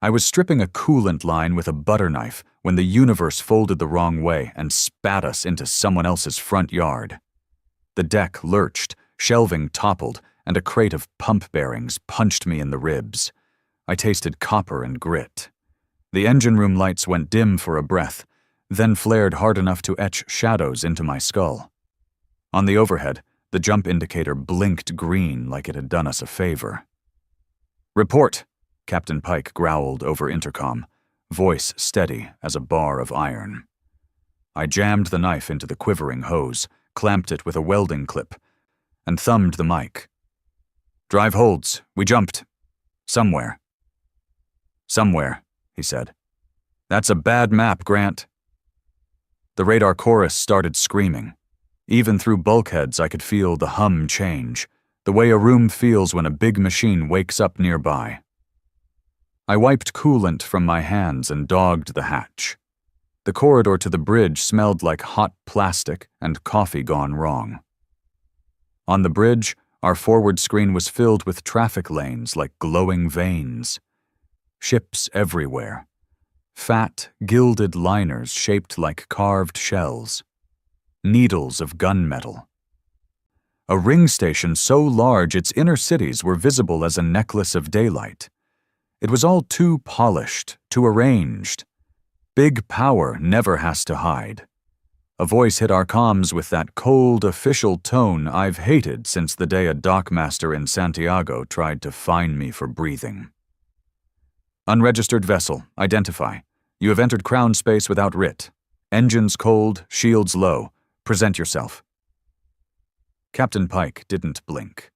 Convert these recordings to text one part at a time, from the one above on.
I was stripping a coolant line with a butter knife when the universe folded the wrong way and spat us into someone else's front yard. The deck lurched, shelving toppled, and a crate of pump bearings punched me in the ribs. I tasted copper and grit. The engine room lights went dim for a breath, then flared hard enough to etch shadows into my skull. On the overhead, the jump indicator blinked green like it had done us a favor. "Report," Captain Pike growled over intercom, voice steady as a bar of iron. I jammed the knife into the quivering hose, clamped it with a welding clip, and thumbed the mic. "Drive holds. We jumped. Somewhere." "Somewhere," he said. "That's a bad map, Grant." The radar chorus started screaming. Even through bulkheads, I could feel the hum change, the way a room feels when a big machine wakes up nearby. I wiped coolant from my hands and dogged the hatch. The corridor to the bridge smelled like hot plastic and coffee gone wrong. On the bridge, our forward screen was filled with traffic lanes like glowing veins. Ships everywhere. Fat, gilded liners shaped like carved shells. Needles of gunmetal. A ring station so large its inner cities were visible as a necklace of daylight. It was all too polished, too arranged. Big power never has to hide. A voice hit our comms with that cold, official tone I've hated since the day a dockmaster in Santiago tried to fine me for breathing. "Unregistered vessel, identify. You have entered crown space without writ. Engines cold, shields low. Present yourself." Captain Pike didn't blink.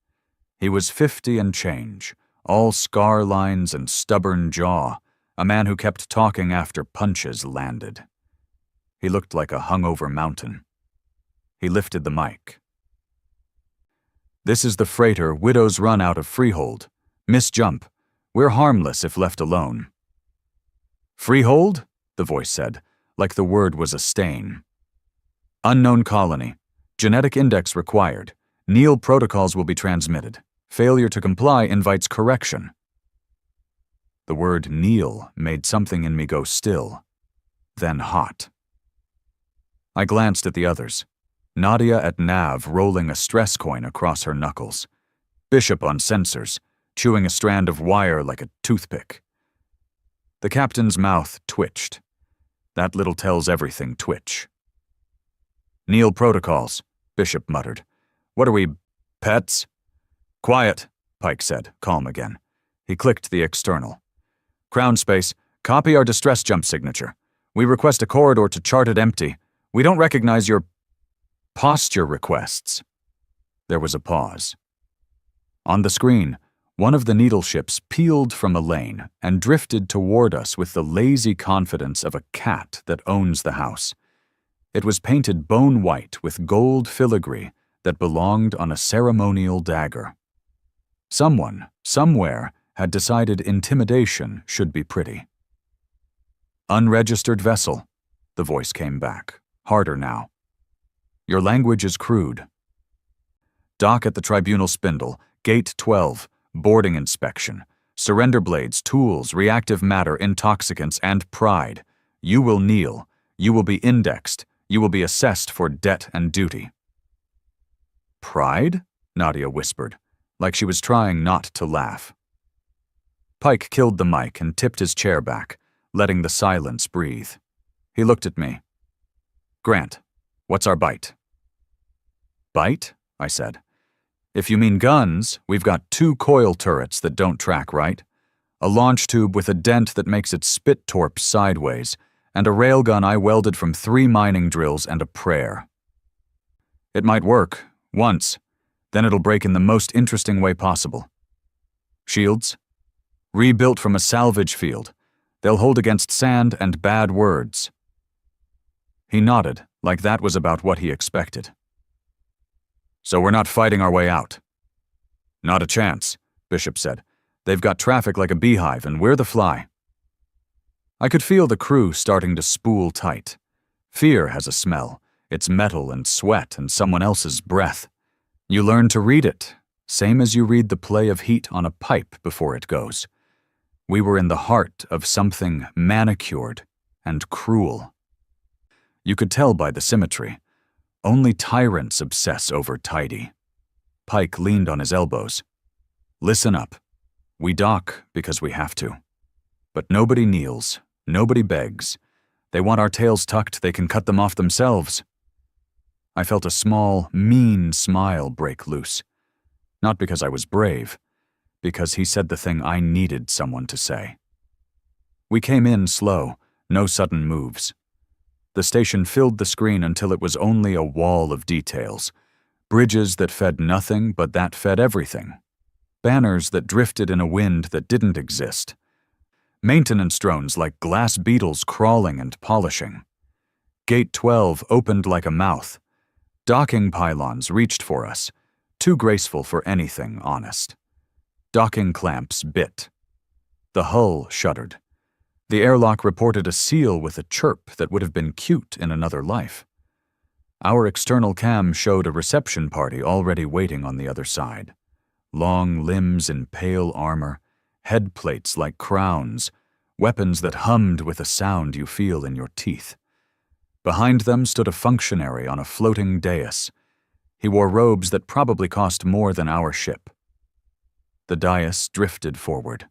He was 50 and change, all scar lines and stubborn jaw, a man who kept talking after punches landed. He looked like a hungover mountain. He lifted the mic. "This is the freighter Widow's Run out of Freehold. Miss Jump. We're harmless if left alone." "Freehold?" the voice said, like the word was a stain. "Unknown colony. Genetic index required. Neil protocols will be transmitted. Failure to comply invites correction." The word Neil made something in me go still, then hot. I glanced at the others. Nadia at nav rolling a stress coin across her knuckles. Bishop on sensors, chewing a strand of wire like a toothpick. The captain's mouth twitched. That little tells everything twitch. "Neil protocols," Bishop muttered. "What are we, pets?" "Quiet," Pike said, calm again. He clicked the external. "Crown space, copy our distress jump signature. We request a corridor to charted empty. We don't recognize your posture requests." There was a pause. On the screen, one of the needle ships peeled from a lane and drifted toward us with the lazy confidence of a cat that owns the house. It was painted bone white with gold filigree that belonged on a ceremonial dagger. Someone, somewhere, had decided intimidation should be pretty. "Unregistered vessel," the voice came back, harder now. "Your language is crude. Dock at the tribunal spindle, gate 12, boarding inspection, surrender blades, tools, reactive matter, intoxicants, and pride. You will kneel. You will be indexed. You will be assessed for debt and duty." "Pride?" Nadia whispered, like she was trying not to laugh. Pike killed the mic and tipped his chair back, letting the silence breathe. He looked at me. "Grant, what's our bite?" "Bite?" I said. "If you mean guns, we've got 2 coil turrets that don't track right, a launch tube with a dent that makes it spit torp sideways, and a railgun I welded from 3 mining drills and a prayer. It might work, once, then it'll break in the most interesting way possible. Shields? Rebuilt from a salvage field. They'll hold against sand and bad words." He nodded, like that was about what he expected. "So we're not fighting our way out?" "Not a chance," Bishop said. "They've got traffic like a beehive, and we're the fly." I could feel the crew starting to spool tight. Fear has a smell. It's metal and sweat and someone else's breath. You learn to read it, same as you read the play of heat on a pipe before it goes. We were in the heart of something manicured and cruel. You could tell by the symmetry. Only tyrants obsess over tidy. Pike leaned on his elbows. Listen up. We dock because we have to. But nobody kneels, nobody begs. They want our tails tucked, they can cut them off themselves. I felt a small, mean smile break loose. Not because I was brave, because he said the thing I needed someone to say. We came in slow, no sudden moves. The station filled the screen until it was only a wall of details. Bridges that fed nothing, but that fed everything. Banners that drifted in a wind that didn't exist. Maintenance drones like glass beetles crawling and polishing. Gate 12 opened like a mouth. Docking pylons reached for us, too graceful for anything honest. Docking clamps bit. The hull shuddered. The airlock reported a seal with a chirp that would have been cute in another life. Our external cam showed a reception party already waiting on the other side. Long limbs in pale armor, head plates like crowns, weapons that hummed with a sound you feel in your teeth. Behind them stood a functionary on a floating dais. He wore robes that probably cost more than our ship. The dais drifted forward.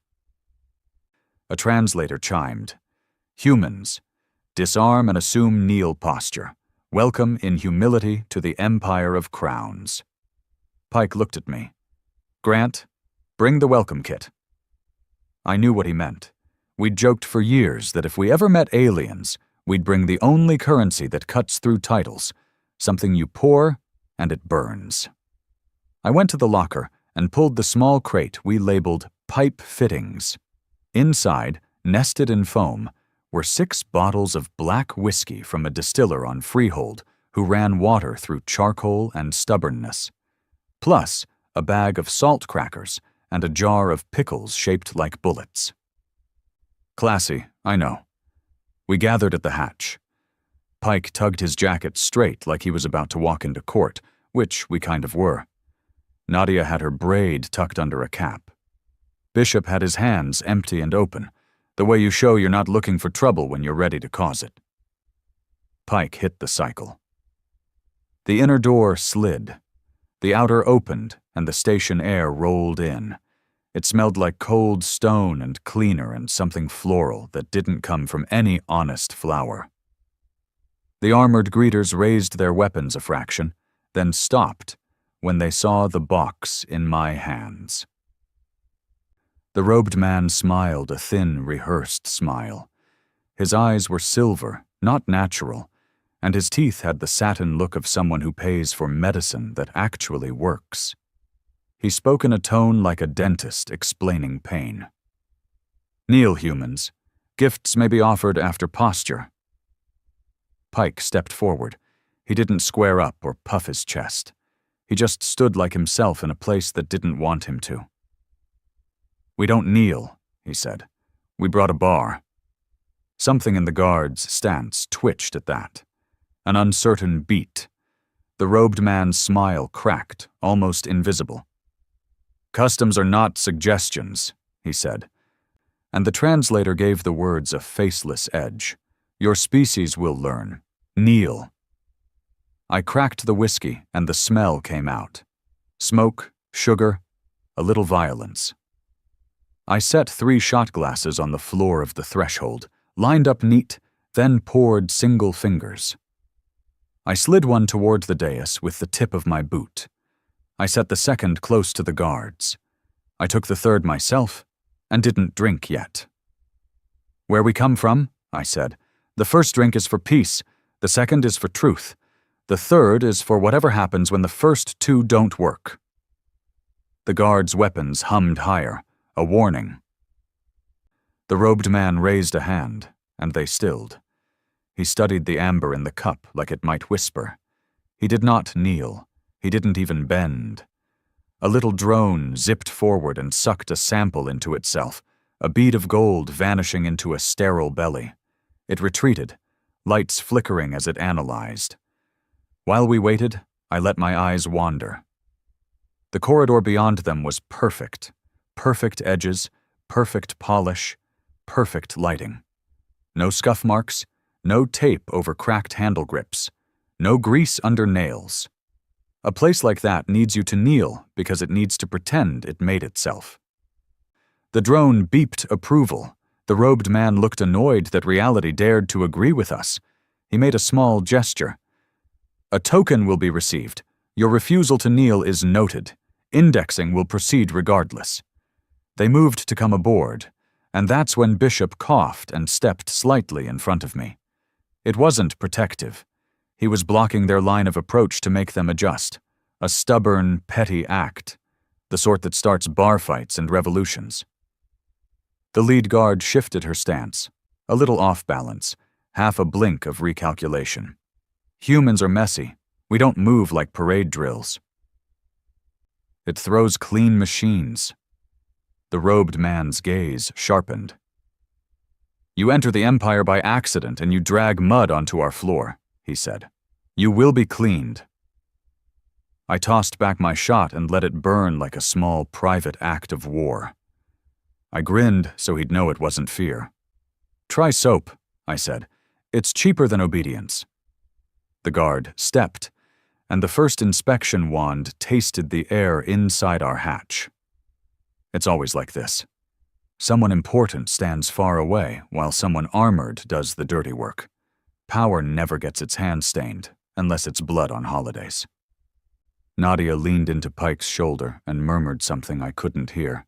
A translator chimed. Humans, disarm and assume kneel posture. Welcome in humility to the Empire of Crowns. Pike looked at me. Grant, bring the welcome kit. I knew what he meant. We'd joked for years that if we ever met aliens, we'd bring the only currency that cuts through titles, something you pour and it burns. I went to the locker and pulled the small crate we labeled pipe fittings. Inside, nested in foam, were 6 bottles of black whiskey from a distiller on Freehold who ran water through charcoal and stubbornness, plus a bag of salt crackers and a jar of pickles shaped like bullets. Classy, I know. We gathered at the hatch. Pike tugged his jacket straight like he was about to walk into court, which we kind of were. Nadia had her braid tucked under a cap. Bishop had his hands empty and open, the way you show you're not looking for trouble when you're ready to cause it. Pike hit the cycle. The inner door slid. The outer opened, and the station air rolled in. It smelled like cold stone and cleaner and something floral that didn't come from any honest flower. The armored greeters raised their weapons a fraction, then stopped when they saw the box in my hands. The robed man smiled a thin, rehearsed smile. His eyes were silver, not natural, and his teeth had the satin look of someone who pays for medicine that actually works. He spoke in a tone like a dentist explaining pain. Kneel, humans. Gifts may be offered after posture. Pike stepped forward. He didn't square up or puff his chest. He just stood like himself in a place that didn't want him to. We don't kneel, he said. We brought a bar. Something in the guard's stance twitched at that. An uncertain beat. The robed man's smile cracked, almost invisible. Customs are not suggestions, he said. And the translator gave the words a faceless edge. Your species will learn. Kneel. I cracked the whiskey and the smell came out. Smoke, sugar, a little violence. I set 3 shot glasses on the floor of the threshold, lined up neat, then poured single fingers. I slid one toward the dais with the tip of my boot. I set the second close to the guards. I took the third myself and didn't drink yet. Where we come from, I said, the first drink is for peace, the second is for truth, the third is for whatever happens when the first 2 don't work. The guards' weapons hummed higher. A warning. The robed man raised a hand, and they stilled. He studied the amber in the cup like it might whisper. He did not kneel. He didn't even bend. A little drone zipped forward and sucked a sample into itself, a bead of gold vanishing into a sterile belly. It retreated, lights flickering as it analyzed. While we waited, I let my eyes wander. The corridor beyond them was perfect. Perfect edges, perfect polish, perfect lighting. No scuff marks, no tape over cracked handle grips, no grease under nails. A place like that needs you to kneel because it needs to pretend it made itself. The drone beeped approval. The robed man looked annoyed that reality dared to agree with us. He made a small gesture. A token will be received. Your refusal to kneel is noted. Indexing will proceed regardless. They moved to come aboard, and that's when Bishop coughed and stepped slightly in front of me. It wasn't protective. He was blocking their line of approach to make them adjust. A stubborn, petty act. The sort that starts bar fights and revolutions. The lead guard shifted her stance, a little off balance, half a blink of recalculation. Humans are messy. We don't move like parade drills. It throws clean machines. The robed man's gaze sharpened. You enter the Empire by accident and you drag mud onto our floor, he said. You will be cleaned. I tossed back my shot and let it burn like a small private act of war. I grinned so he'd know it wasn't fear. Try soap, I said. It's cheaper than obedience. The guard stepped, and the first inspection wand tasted the air inside our hatch. It's always like this. Someone important stands far away while someone armored does the dirty work. Power never gets its hands stained, unless it's blood on holidays. Nadia leaned into Pike's shoulder and murmured something I couldn't hear.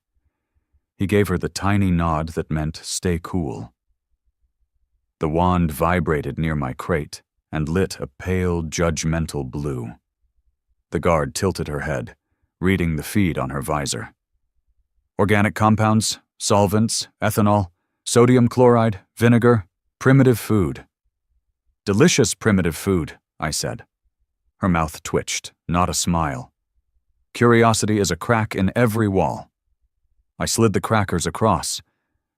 He gave her the tiny nod that meant stay cool. The wand vibrated near my crate and lit a pale, judgmental blue. The guard tilted her head, reading the feed on her visor. Organic compounds, solvents, ethanol, sodium chloride, vinegar, primitive food. Delicious primitive food, I said. Her mouth twitched, not a smile. Curiosity is a crack in every wall. I slid the crackers across.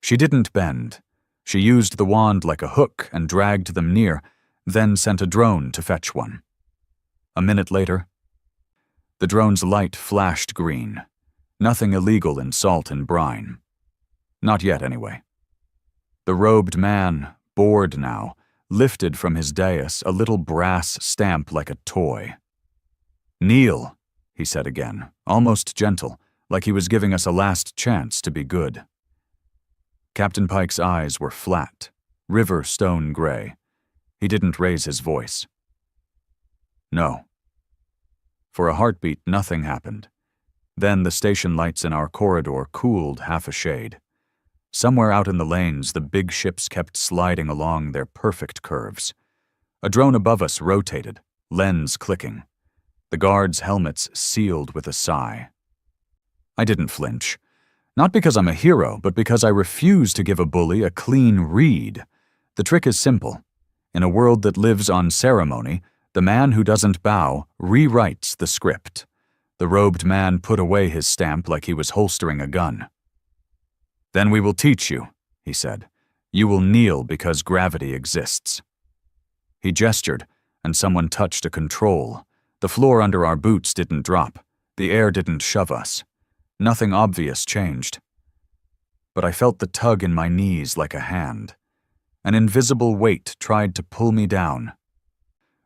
She didn't bend. She used the wand like a hook and dragged them near, then sent a drone to fetch one. A minute later, the drone's light flashed green. Nothing illegal in salt and brine. Not yet, anyway. The robed man, bored now, lifted from his dais a little brass stamp like a toy. Kneel, he said again, almost gentle, like he was giving us a last chance to be good. Captain Pike's eyes were flat, river stone gray. He didn't raise his voice. No. For a heartbeat, nothing happened. Then the station lights in our corridor cooled half a shade. Somewhere out in the lanes, the big ships kept sliding along their perfect curves. A drone above us rotated, lens clicking. The guards' helmets sealed with a sigh. I didn't flinch. Not because I'm a hero, but because I refuse to give a bully a clean read. The trick is simple. In a world that lives on ceremony, the man who doesn't bow rewrites the script. The robed man put away his stamp like he was holstering a gun. Then we will teach you, he said. You will kneel because gravity exists. He gestured, and someone touched a control. The floor under our boots didn't drop. The air didn't shove us. Nothing obvious changed. But I felt the tug in my knees like a hand. An invisible weight tried to pull me down,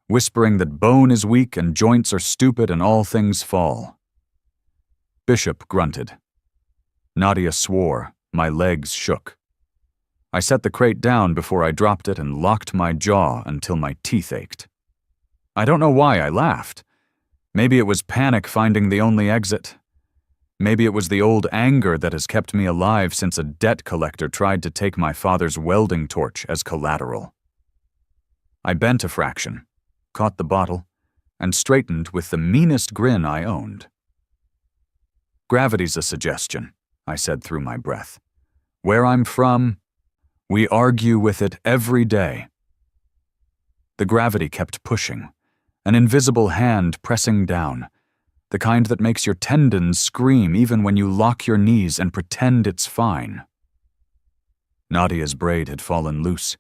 whispering that bone is weak and joints are stupid and all things fall. Bishop grunted. Nadia swore. My legs shook. I set the crate down before I dropped it and locked my jaw until my teeth ached. I don't know why I laughed. Maybe it was panic finding the only exit. Maybe it was the old anger that has kept me alive since a debt collector tried to take my father's welding torch as collateral. I bent a fraction, caught the bottle, and straightened with the meanest grin I owned. Gravity's a suggestion, I said through my breath. Where I'm from, we argue with it every day. The gravity kept pushing, an invisible hand pressing down, the kind that makes your tendons scream even when you lock your knees and pretend it's fine. Nadia's braid had fallen loose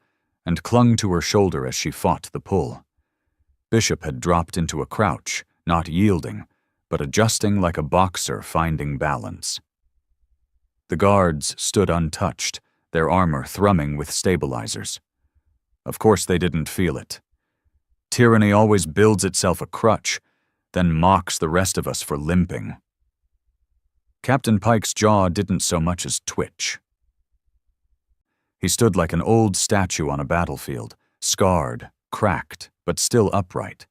and clung to her shoulder as she fought the pull. Bishop had dropped into a crouch, not yielding, but adjusting like a boxer finding balance. The guards stood untouched, their armor thrumming with stabilizers. Of course they didn't feel it. Tyranny always builds itself a crutch, then mocks the rest of us for limping. Captain Pike's jaw didn't so much as twitch. He stood like an old statue on a battlefield, scarred, cracked, but still upright.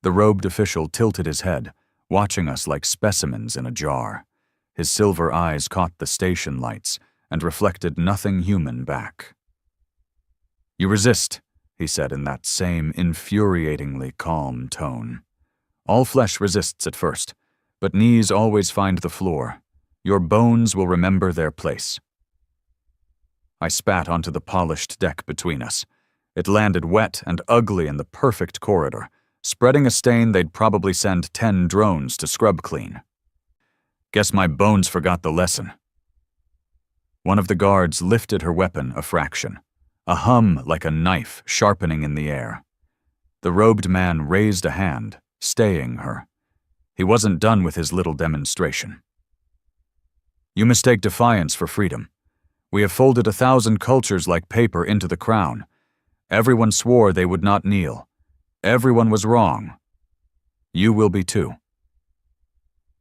The robed official tilted his head, watching us like specimens in a jar. His silver eyes caught the station lights and reflected nothing human back. "You resist," he said in that same infuriatingly calm tone. "All flesh resists at first, but knees always find the floor. Your bones will remember their place." I spat onto the polished deck between us. It landed wet and ugly in the perfect corridor, spreading a stain they'd probably send 10 drones to scrub clean. Guess my bones forgot the lesson. One of the guards lifted her weapon a fraction, a hum like a knife sharpening in the air. The robed man raised a hand, staying her. He wasn't done with his little demonstration. "You mistake defiance for freedom. We have folded 1,000 cultures like paper into the crown. Everyone swore they would not kneel. Everyone was wrong. You will be too."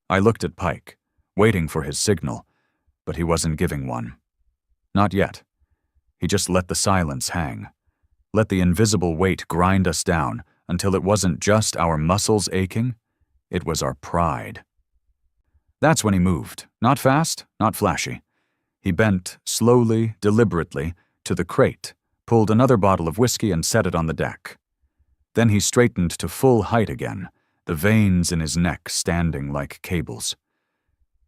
I looked at Pike, waiting for his signal, but he wasn't giving one. Not yet. He just let the silence hang, let the invisible weight grind us down until it wasn't just our muscles aching, it was our pride. That's when he moved, not fast, not flashy. He bent, slowly, deliberately, to the crate, pulled another bottle of whiskey and set it on the deck. Then he straightened to full height again, the veins in his neck standing like cables.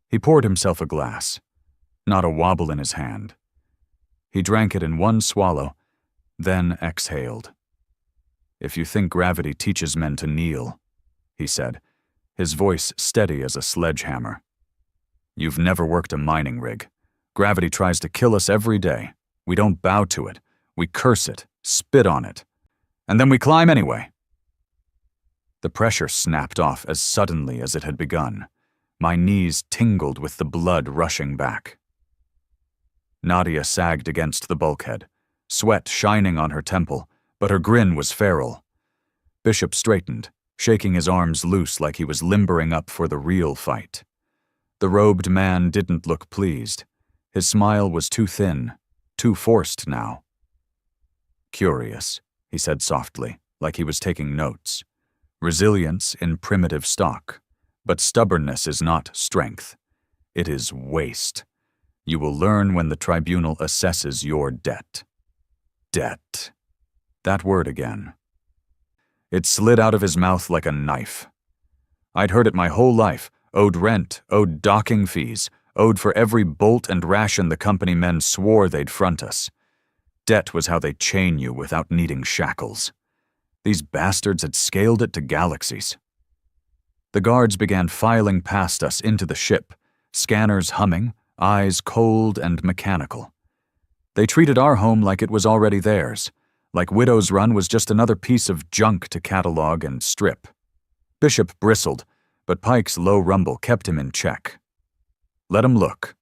He poured himself a glass, not a wobble in his hand. He drank it in one swallow, then exhaled. "If you think gravity teaches men to kneel," he said, his voice steady as a sledgehammer, "you've never worked a mining rig. Gravity tries to kill us every day. We don't bow to it. We curse it, spit on it, and then we climb anyway." The pressure snapped off as suddenly as it had begun. My knees tingled with the blood rushing back. Nadia sagged against the bulkhead, sweat shining on her temple, but her grin was feral. Bishop straightened, shaking his arms loose like he was limbering up for the real fight. The robed man didn't look pleased. His smile was too thin, too forced now. "Curious," he said softly, like he was taking notes. "Resilience in primitive stock. But stubbornness is not strength. It is waste. You will learn when the tribunal assesses your debt." Debt. That word again. It slid out of his mouth like a knife. I'd heard it my whole life, owed rent, owed docking fees, owed for every bolt and ration the company men swore they'd front us. Debt was how they chain you without needing shackles. These bastards had scaled it to galaxies. The guards began filing past us into the ship, scanners humming, eyes cold and mechanical. They treated our home like it was already theirs, like Widow's Run was just another piece of junk to catalog and strip. Bishop bristled, but Pike's low rumble kept him in check. "Let 'em look.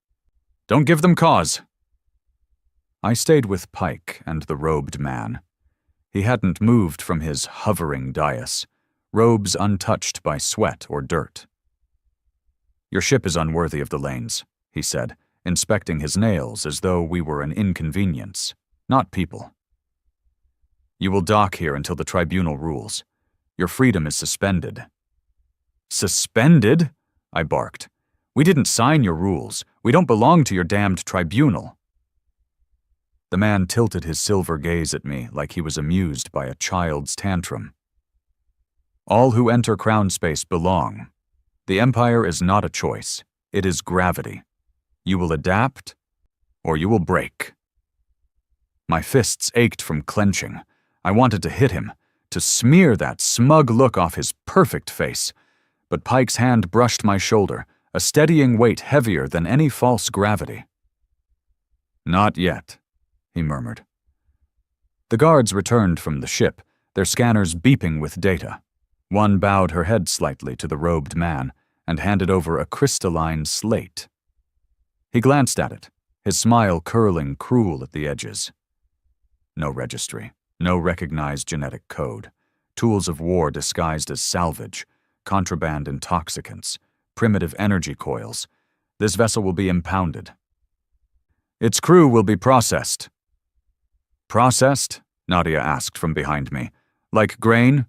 Don't give them cause." I stayed with Pike and the robed man. He hadn't moved from his hovering dais, robes untouched by sweat or dirt. "Your ship is unworthy of the lanes," he said, inspecting his nails as though we were an inconvenience, not people. "You will dock here until the tribunal rules. Your freedom is suspended." "Suspended?" I barked. "We didn't sign your rules. We don't belong to your damned tribunal." The man tilted his silver gaze at me like he was amused by a child's tantrum. "All who enter crown space belong. The Empire is not a choice. It is gravity. You will adapt, or you will break." My fists ached from clenching. I wanted to hit him, to smear that smug look off his perfect face, but Pike's hand brushed my shoulder, a steadying weight heavier than any false gravity. "Not yet," he murmured. The guards returned from the ship, their scanners beeping with data. One bowed her head slightly to the robed man and handed over a crystalline slate. He glanced at it, his smile curling cruel at the edges. No registry, no recognized genetic code, tools of war disguised as salvage, contraband intoxicants, primitive energy coils. This vessel will be impounded. Its crew will be processed. Processed? Nadia asked from behind me. Like grain?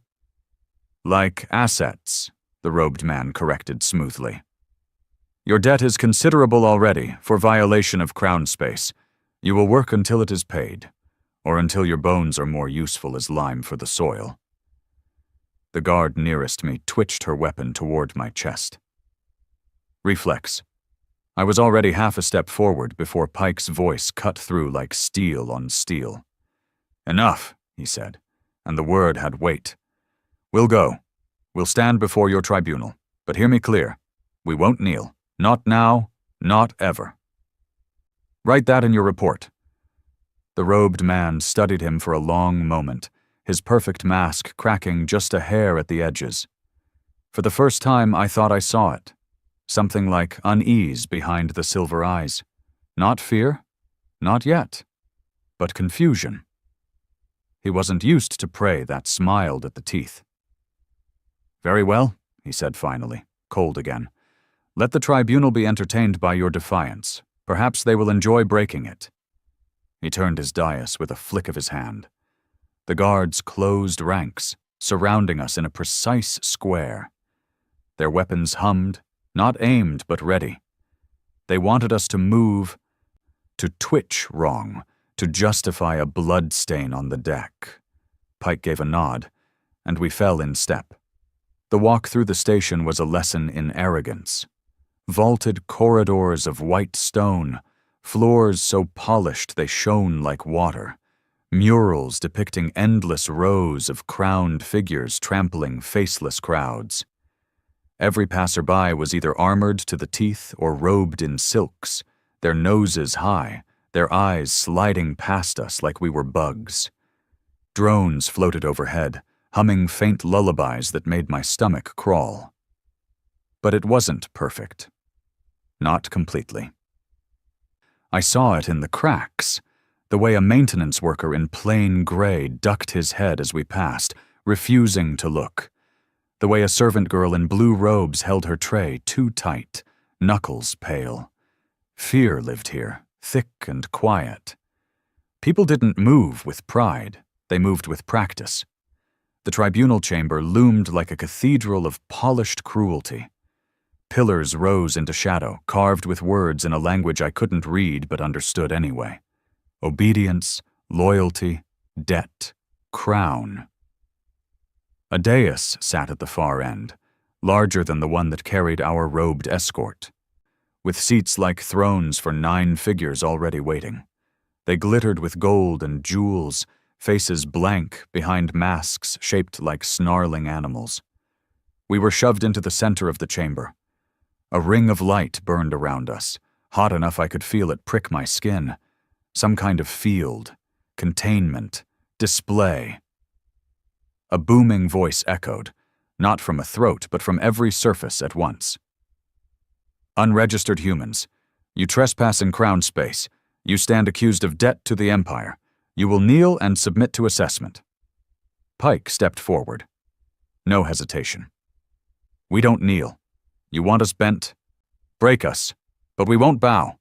Like assets, the robed man corrected smoothly. Your debt is considerable already for violation of crown space. You will work until it is paid, or until your bones are more useful as lime for the soil. The guard nearest me twitched her weapon toward my chest. Reflex. I was already half a step forward before Pike's voice cut through like steel on steel. Enough, he said, and the word had weight. We'll go. We'll stand before your tribunal, but hear me clear. We won't kneel. Not now, not ever. Write that in your report. The robed man studied him for a long moment, his perfect mask cracking just a hair at the edges. For the first time, I thought I saw it. Something like unease behind the silver eyes. Not fear, not yet, but confusion. He wasn't used to prey that smiled at the teeth. Very well, he said finally, cold again. Let the tribunal be entertained by your defiance. Perhaps they will enjoy breaking it. He turned his dais with a flick of his hand. The guards closed ranks, surrounding us in a precise square. Their weapons hummed, not aimed but ready. They wanted us to move, to twitch wrong, to justify a blood stain on the deck. Pike gave a nod, and we fell in step. The walk through the station was a lesson in arrogance. Vaulted corridors of white stone, floors so polished they shone like water, murals depicting endless rows of crowned figures trampling faceless crowds. Every passerby was either armored to the teeth or robed in silks, their noses high, their eyes sliding past us like we were bugs. Drones floated overhead, humming faint lullabies that made my stomach crawl. But it wasn't perfect. Not completely. I saw it in the cracks, the way a maintenance worker in plain gray ducked his head as we passed, refusing to look. The way a servant girl in blue robes held her tray too tight, knuckles pale. Fear lived here, thick and quiet. People didn't move with pride, they moved with practice. The tribunal chamber loomed like a cathedral of polished cruelty. Pillars rose into shadow, carved with words in a language I couldn't read but understood anyway. Obedience, loyalty, debt, crown. A dais sat at the far end, larger than the one that carried our robed escort, with seats like thrones for 9 figures already waiting. They glittered with gold and jewels, faces blank behind masks shaped like snarling animals. We were shoved into the center of the chamber. A ring of light burned around us, hot enough I could feel it prick my skin. Some kind of field, containment, display. A booming voice echoed, not from a throat but from every surface at once. Unregistered humans, you trespass in crown space. You stand accused of debt to the Empire. You will kneel and submit to assessment. Pike stepped forward. No hesitation. We don't kneel. You want us bent? Break us, but we won't bow.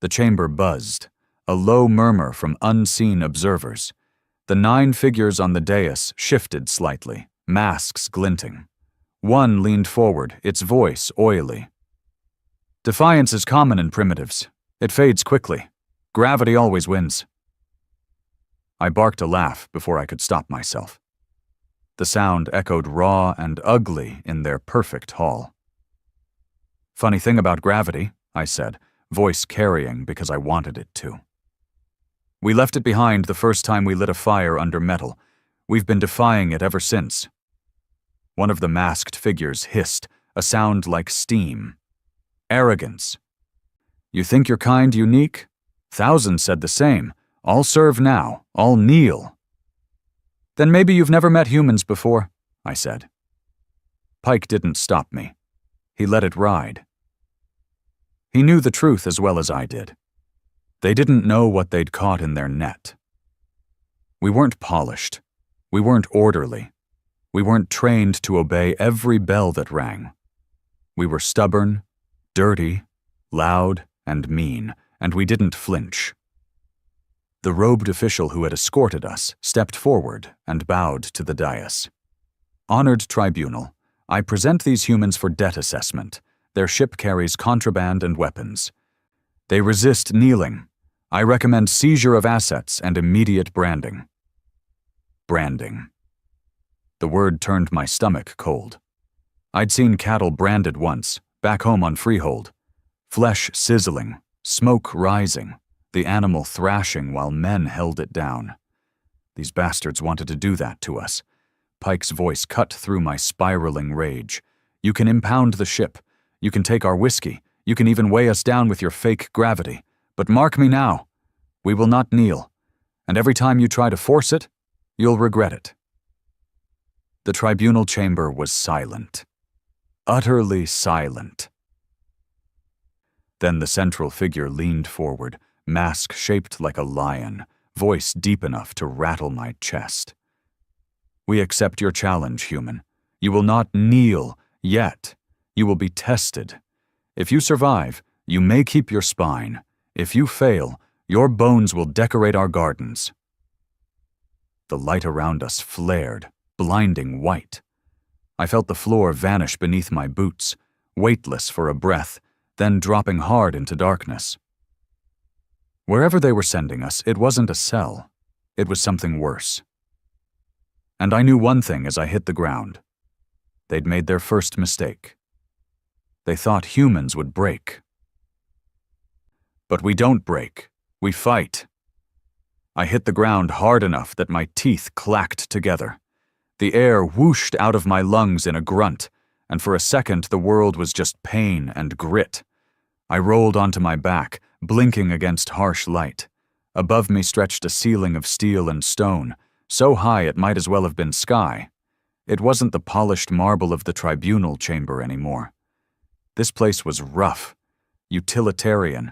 The chamber buzzed, a low murmur from unseen observers. The 9 figures on the dais shifted slightly, masks glinting. One leaned forward, its voice oily. Defiance is common in primitives. It fades quickly. Gravity always wins. I barked a laugh before I could stop myself. The sound echoed raw and ugly in their perfect hall. Funny thing about gravity, I said, voice carrying because I wanted it to. We left it behind the first time we lit a fire under metal. We've been defying it ever since. One of the masked figures hissed, a sound like steam. Arrogance. You think your kind unique? Thousands said the same. All serve now, all kneel. Then maybe you've never met humans before, I said. Pike didn't stop me. He let it ride. He knew the truth as well as I did. They didn't know what they'd caught in their net. We weren't polished. We weren't orderly. We weren't trained to obey every bell that rang. We were stubborn, dirty, loud, and mean, and we didn't flinch. The robed official who had escorted us stepped forward and bowed to the dais. Honored tribunal, I present these humans for debt assessment. Their ship carries contraband and weapons. They resist kneeling. I recommend seizure of assets and immediate branding. Branding. The word turned my stomach cold. I'd seen cattle branded once, back home on freehold. Flesh sizzling, smoke rising, the animal thrashing while men held it down. These bastards wanted to do that to us. Pike's voice cut through my spiraling rage. You can impound the ship. You can take our whiskey. You can even weigh us down with your fake gravity. But mark me now. We will not kneel. And every time you try to force it, you'll regret it. The tribunal chamber was silent. Utterly silent. Then the central figure leaned forward, mask shaped like a lion, voice deep enough to rattle my chest. We accept your challenge, human. You will not kneel yet. You will be tested. If you survive, you may keep your spine. If you fail, your bones will decorate our gardens. The light around us flared, blinding white. I felt the floor vanish beneath my boots, weightless for a breath, then dropping hard into darkness. Wherever they were sending us, it wasn't a cell. It was something worse. And I knew one thing as I hit the ground. They'd made their first mistake. They thought humans would break. But we don't break. We fight. I hit the ground hard enough that my teeth clacked together. The air whooshed out of my lungs in a grunt, and for a second the world was just pain and grit. I rolled onto my back, blinking against harsh light. Above me stretched a ceiling of steel and stone, so high it might as well have been sky. It wasn't the polished marble of the tribunal chamber anymore. This place was rough, utilitarian,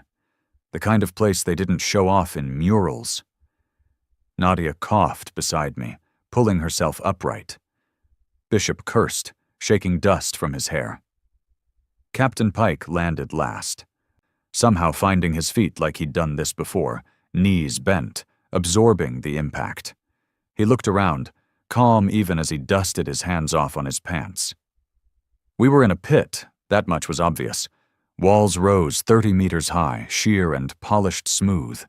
the kind of place they didn't show off in murals. Nadia coughed beside me, pulling herself upright. Bishop cursed, shaking dust from his hair. Captain Pike landed last, somehow finding his feet like he'd done this before, knees bent, absorbing the impact. He looked around, calm even as he dusted his hands off on his pants. We were in a pit, that much was obvious. Walls rose 30 meters high, sheer and polished smooth.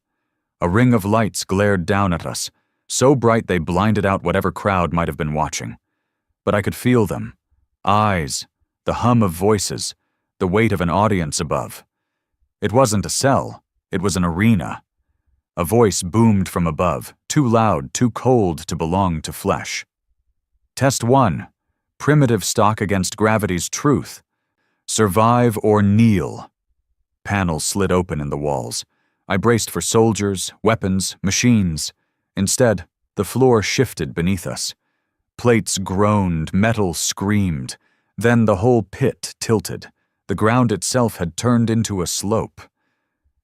A ring of lights glared down at us, so bright they blinded out whatever crowd might have been watching. But I could feel them. Eyes, the hum of voices, the weight of an audience above. It wasn't a cell, it was an arena. A voice boomed from above, too loud, too cold to belong to flesh. Test 1. Primitive stock against gravity's truth. Survive or kneel. Panels slid open in the walls. I braced for soldiers, weapons, machines. Instead, the floor shifted beneath us. Plates groaned, metal screamed. Then the whole pit tilted. The ground itself had turned into a slope.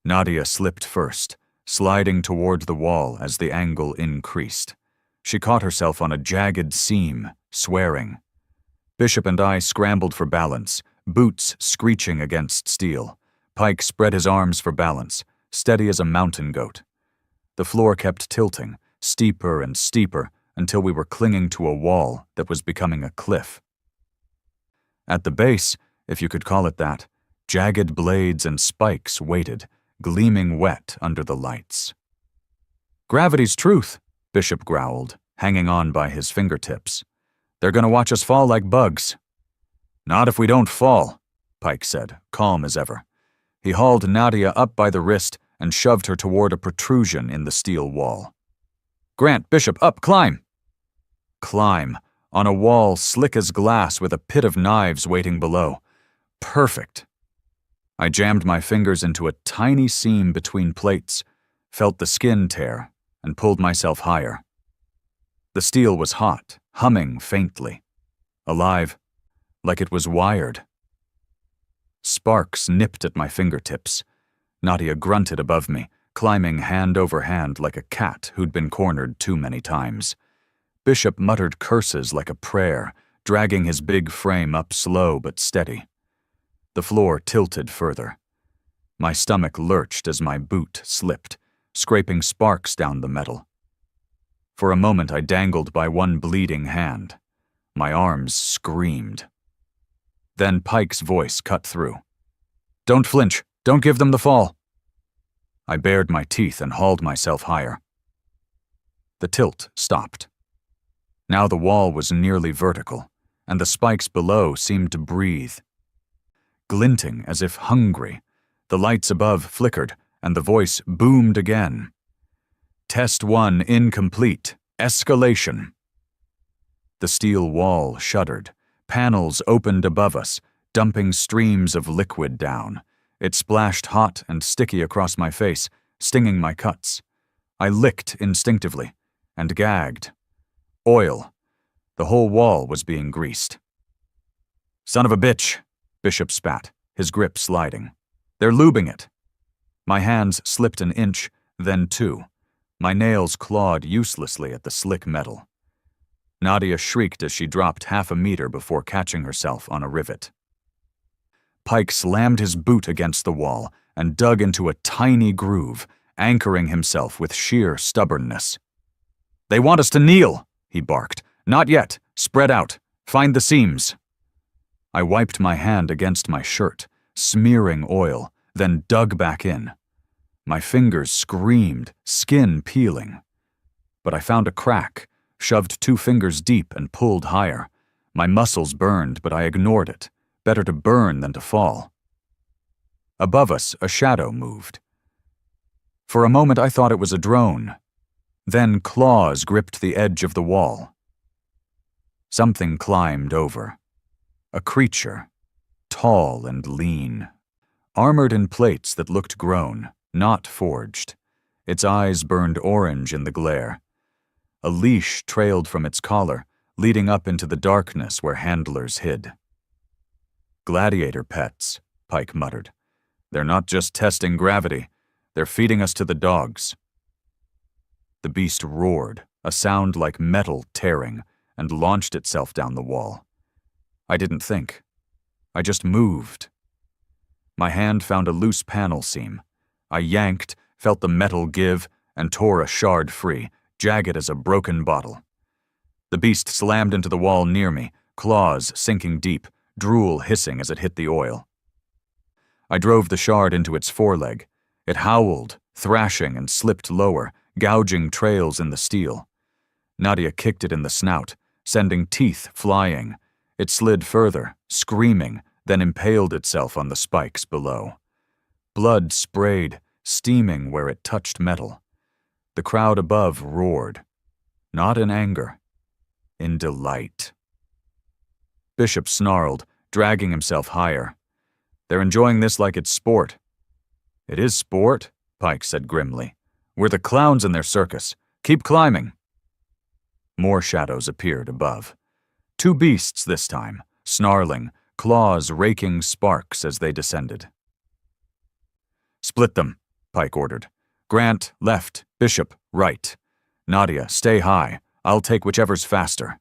Nadia slipped first, sliding toward the wall as the angle increased. She caught herself on a jagged seam, swearing. Bishop and I scrambled for balance, boots screeching against steel. Pike spread his arms for balance, steady as a mountain goat. The floor kept tilting, steeper and steeper, until we were clinging to a wall that was becoming a cliff. At the base, if you could call it that, jagged blades and spikes waited, gleaming wet under the lights. "Gravity's truth," Bishop growled, hanging on by his fingertips. "They're gonna watch us fall like bugs." "Not if we don't fall," Pike said, calm as ever. He hauled Nadia up by the wrist and shoved her toward a protrusion in the steel wall. "Grant, Bishop, up, climb!" Climb, on a wall slick as glass with a pit of knives waiting below. Perfect. I jammed my fingers into a tiny seam between plates, felt the skin tear, and pulled myself higher. The steel was hot, humming faintly. Alive, like it was wired. Sparks nipped at my fingertips. Nadia grunted above me, climbing hand over hand like a cat who'd been cornered too many times. Bishop muttered curses like a prayer, dragging his big frame up slow but steady. The floor tilted further. My stomach lurched as my boot slipped, scraping sparks down the metal. For a moment I dangled by one bleeding hand. My arms screamed. Then Pike's voice cut through. "Don't flinch! Don't give them the fall!" I bared my teeth and hauled myself higher. The tilt stopped. Now the wall was nearly vertical, and the spikes below seemed to breathe. Glinting as if hungry, the lights above flickered, and the voice boomed again. "Test 1 incomplete. Escalation." The steel wall shuddered. Panels opened above us, dumping streams of liquid down. It splashed hot and sticky across my face, stinging my cuts. I licked instinctively, and gagged. Oil. The whole wall was being greased. "Son of a bitch," Bishop spat, his grip sliding. "They're lubing it." My hands slipped an inch, then 2. My nails clawed uselessly at the slick metal. Nadia shrieked as she dropped half a meter before catching herself on a rivet. Pike slammed his boot against the wall and dug into a tiny groove, anchoring himself with sheer stubbornness. "They want us to kneel," he barked. "Not yet. Spread out. Find the seams." I wiped my hand against my shirt, smearing oil, then dug back in. My fingers screamed, skin peeling. But I found a crack, shoved 2 fingers deep and pulled higher. My muscles burned, but I ignored it. Better to burn than to fall. Above us, a shadow moved. For a moment I thought it was a drone. Then claws gripped the edge of the wall. Something climbed over. A creature, tall and lean, armored in plates that looked grown, not forged. Its eyes burned orange in the glare. A leash trailed from its collar, leading up into the darkness where handlers hid. "Gladiator pets," Pike muttered. "They're not just testing gravity, they're feeding us to the dogs." The beast roared, a sound like metal tearing, and launched itself down the wall. I didn't think. I just moved. My hand found a loose panel seam. I yanked, felt the metal give, and tore a shard free, jagged as a broken bottle. The beast slammed into the wall near me, claws sinking deep, drool hissing as it hit the oil. I drove the shard into its foreleg. It howled, thrashing, and slipped lower, gouging trails in the steel. Nadia kicked it in the snout, sending teeth flying. It slid further, screaming, then impaled itself on the spikes below. Blood sprayed, steaming where it touched metal. The crowd above roared, not in anger, in delight. Bishop snarled, dragging himself higher. "They're enjoying this like it's sport." "It is sport," Pike said grimly. "We're the clowns in their circus. Keep climbing." More shadows appeared above. 2 beasts this time, snarling, claws raking sparks as they descended. "Split them," Pike ordered. "Grant, left. Bishop, right. Nadia, stay high. I'll take whichever's faster."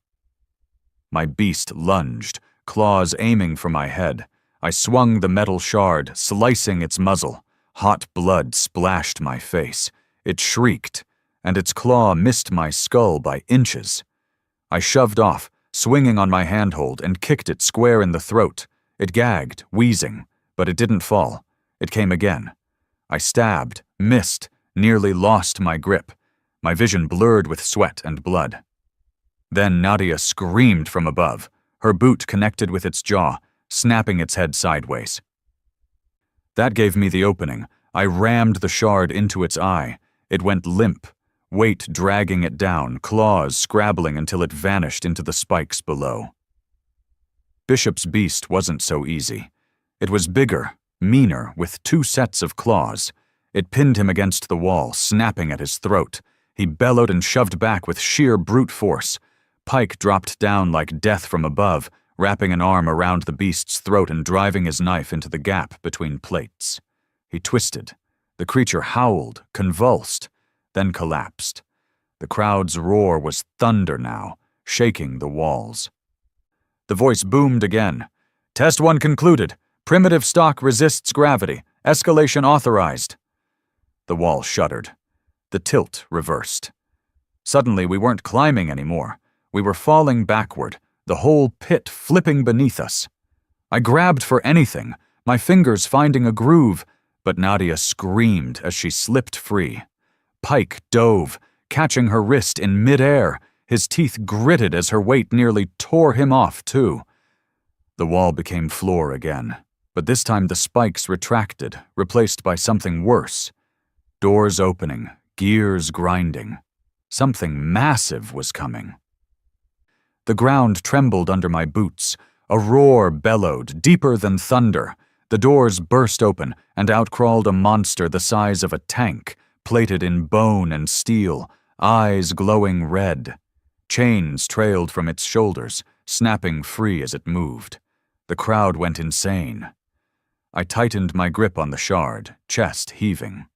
My beast lunged, claws aiming for my head. I swung the metal shard, slicing its muzzle. Hot blood splashed my face. It shrieked, and its claw missed my skull by inches. I shoved off, swinging on my handhold, and kicked it square in the throat. It gagged, wheezing, but it didn't fall. It came again. I stabbed, missed, nearly lost my grip. My vision blurred with sweat and blood. Then Nadia screamed from above. Her boot connected with its jaw, snapping its head sideways. That gave me the opening. I rammed the shard into its eye. It went limp, weight dragging it down, claws scrabbling until it vanished into the spikes below. Bishop's beast wasn't so easy. It was bigger, meaner, with 2 sets of claws. It pinned him against the wall, snapping at his throat. He bellowed and shoved back with sheer brute force. Pike dropped down like death from above, wrapping an arm around the beast's throat and driving his knife into the gap between plates. He twisted. The creature howled, convulsed, then collapsed. The crowd's roar was thunder now, shaking the walls. The voice boomed again. "Test 1 concluded. Primitive stock resists gravity. Escalation authorized." The wall shuddered. The tilt reversed. Suddenly, we weren't climbing anymore. We were falling backward, the whole pit flipping beneath us. I grabbed for anything, my fingers finding a groove, but Nadia screamed as she slipped free. Pike dove, catching her wrist in midair. His teeth gritted as her weight nearly tore him off, too. The wall became floor again, but this time the spikes retracted, replaced by something worse. Doors opening, gears grinding. Something massive was coming. The ground trembled under my boots. A roar bellowed, deeper than thunder. The doors burst open, and out crawled a monster the size of a tank, plated in bone and steel, eyes glowing red. Chains trailed from its shoulders, snapping free as it moved. The crowd went insane. I tightened my grip on the shard, chest heaving.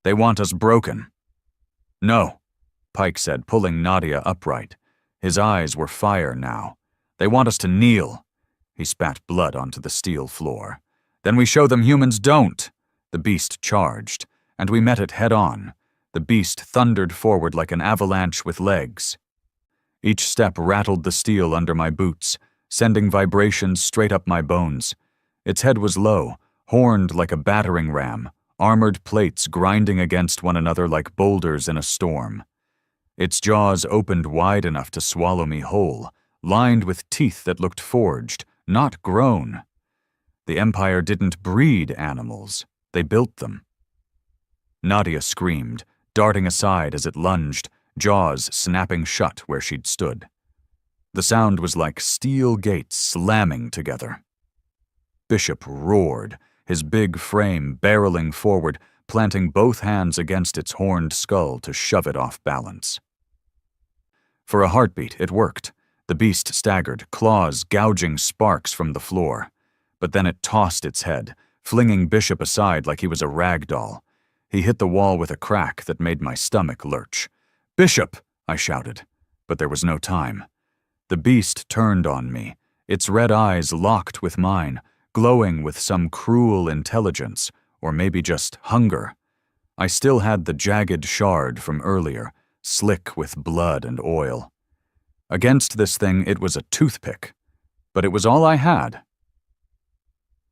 "They want us broken." "No," Pike said, pulling Nadia upright. His eyes were fire now. "They want us to kneel." He spat blood onto the steel floor. "Then we show them humans don't." The beast charged, and we met it head-on. The beast thundered forward like an avalanche with legs. Each step rattled the steel under my boots, sending vibrations straight up my bones. Its head was low, horned like a battering ram, armored plates grinding against one another like boulders in a storm. Its jaws opened wide enough to swallow me whole, lined with teeth that looked forged, not grown. The Empire didn't breed animals, they built them. Nadia screamed, darting aside as it lunged, jaws snapping shut where she'd stood. The sound was like steel gates slamming together. Bishop roared, his big frame barreling forward, planting both hands against its horned skull to shove it off balance. For a heartbeat, it worked. The beast staggered, claws gouging sparks from the floor. But then it tossed its head, flinging Bishop aside like he was a rag doll. He hit the wall with a crack that made my stomach lurch. "Bishop!" I shouted, but there was no time. The beast turned on me, its red eyes locked with mine, glowing with some cruel intelligence, or maybe just hunger. I still had the jagged shard from earlier, slick with blood and oil. Against this thing, it was a toothpick, but it was all I had.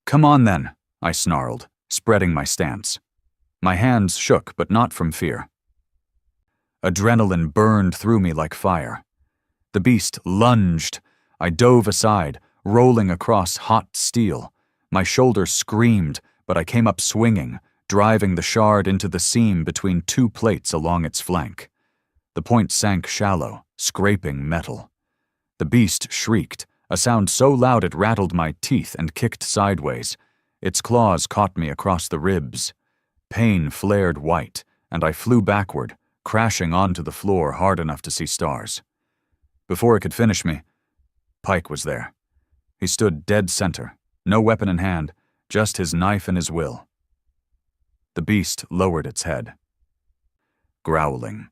"Come on then," I snarled, spreading my stance. My hands shook, but not from fear. Adrenaline burned through me like fire. The beast lunged. I dove aside, rolling across hot steel. My shoulder screamed, but I came up swinging, driving the shard into the seam between two plates along its flank. The point sank shallow, scraping metal. The beast shrieked, a sound so loud it rattled my teeth and kicked sideways. Its claws caught me across the ribs. Pain flared white, and I flew backward, crashing onto the floor hard enough to see stars. Before it could finish me, Pike was there. He stood dead center, no weapon in hand, just his knife and his will. The beast lowered its head. Growling.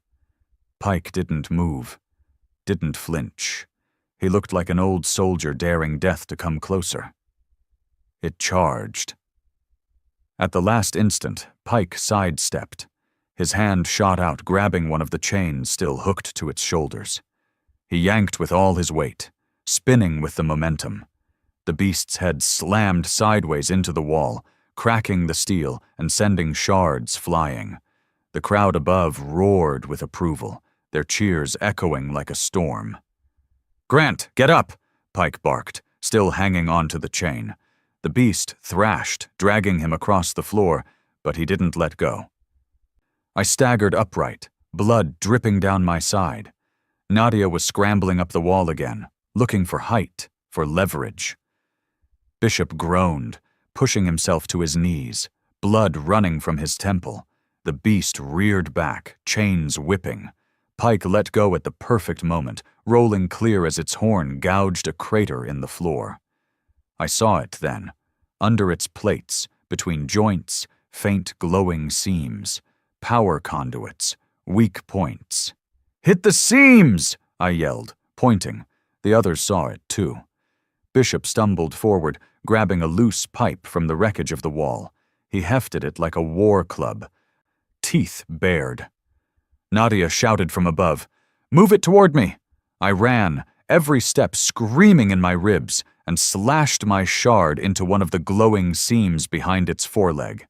Pike didn't move, didn't flinch. He looked like an old soldier daring death to come closer. It charged. At the last instant, Pike sidestepped. His hand shot out, grabbing one of the chains still hooked to its shoulders. He yanked with all his weight, spinning with the momentum. The beast's head slammed sideways into the wall, cracking the steel and sending shards flying. The crowd above roared with approval, their cheers echoing like a storm. "Grant, get up!" Pike barked, still hanging onto the chain. The beast thrashed, dragging him across the floor, but he didn't let go. I staggered upright, blood dripping down my side. Nadia was scrambling up the wall again, looking for height, for leverage. Bishop groaned, pushing himself to his knees, blood running from his temple. The beast reared back, chains whipping. Pike let go at the perfect moment, rolling clear as its horn gouged a crater in the floor. I saw it then, under its plates, between joints, faint glowing seams, power conduits, weak points. "Hit the seams!" I yelled, pointing. The others saw it, too. Bishop stumbled forward, grabbing a loose pipe from the wreckage of the wall. He hefted it like a war club, teeth bared. Nadia shouted from above, "Move it toward me!" I ran, every step screaming in my ribs, and slashed my shard into one of the glowing seams behind its foreleg.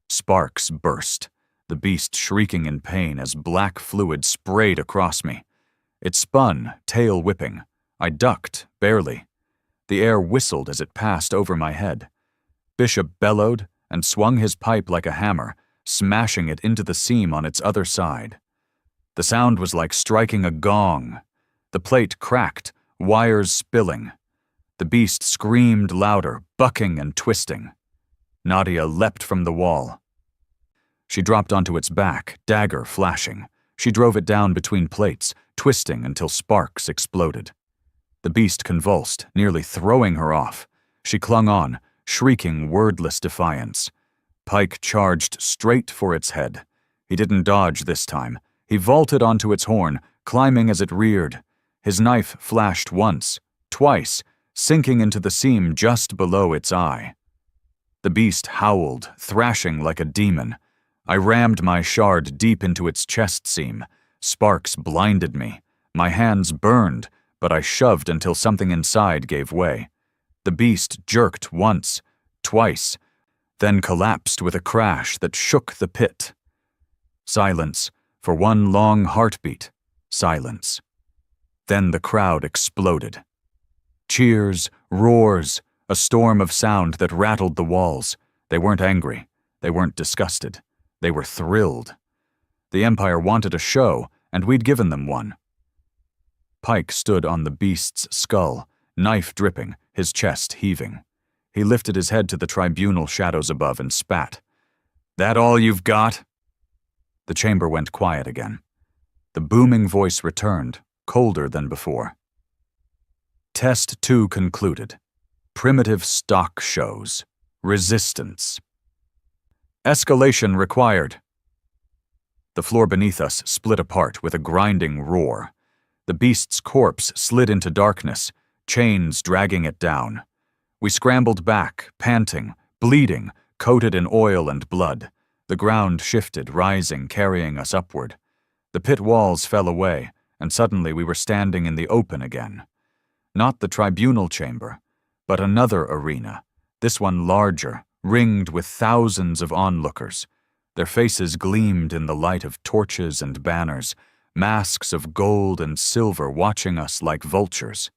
Sparks burst, the beast shrieking in pain as black fluid sprayed across me. It spun, tail whipping. I ducked, barely. The air whistled as it passed over my head. Bishop bellowed and swung his pipe like a hammer, smashing it into the seam on its other side. The sound was like striking a gong. The plate cracked, wires spilling. The beast screamed louder, bucking and twisting. Nadia leapt from the wall. She dropped onto its back, dagger flashing. She drove it down between plates, twisting until sparks exploded. The beast convulsed, nearly throwing her off. She clung on, shrieking wordless defiance. Pike charged straight for its head. He didn't dodge this time. He vaulted onto its horn, climbing as it reared. His knife flashed once, twice, sinking into the seam just below its eye. The beast howled, thrashing like a demon. I rammed my shard deep into its chest seam. Sparks blinded me. My hands burned, but I shoved until something inside gave way. The beast jerked once, twice, then collapsed with a crash that shook the pit. Silence, for one long heartbeat. Silence. Then the crowd exploded. Cheers, roars, a storm of sound that rattled the walls. They weren't angry. They weren't disgusted. They were thrilled. The Empire wanted a show, and we'd given them one. Pike stood on the beast's skull, knife dripping, his chest heaving. He lifted his head to the tribunal shadows above and spat. "That all you've got?" The chamber went quiet again. The booming voice returned, colder than before. Test 2 concluded. Primitive stock shows. Resistance. Escalation required. The floor beneath us split apart with a grinding roar. The beast's corpse slid into darkness, chains dragging it down. We scrambled back, panting, bleeding, coated in oil and blood. The ground shifted, rising, carrying us upward. The pit walls fell away, and suddenly we were standing in the open again. Not the tribunal chamber, but another arena, this one larger, ringed with thousands of onlookers. Their faces gleamed in the light of torches and banners, masks of gold and silver watching us like vultures.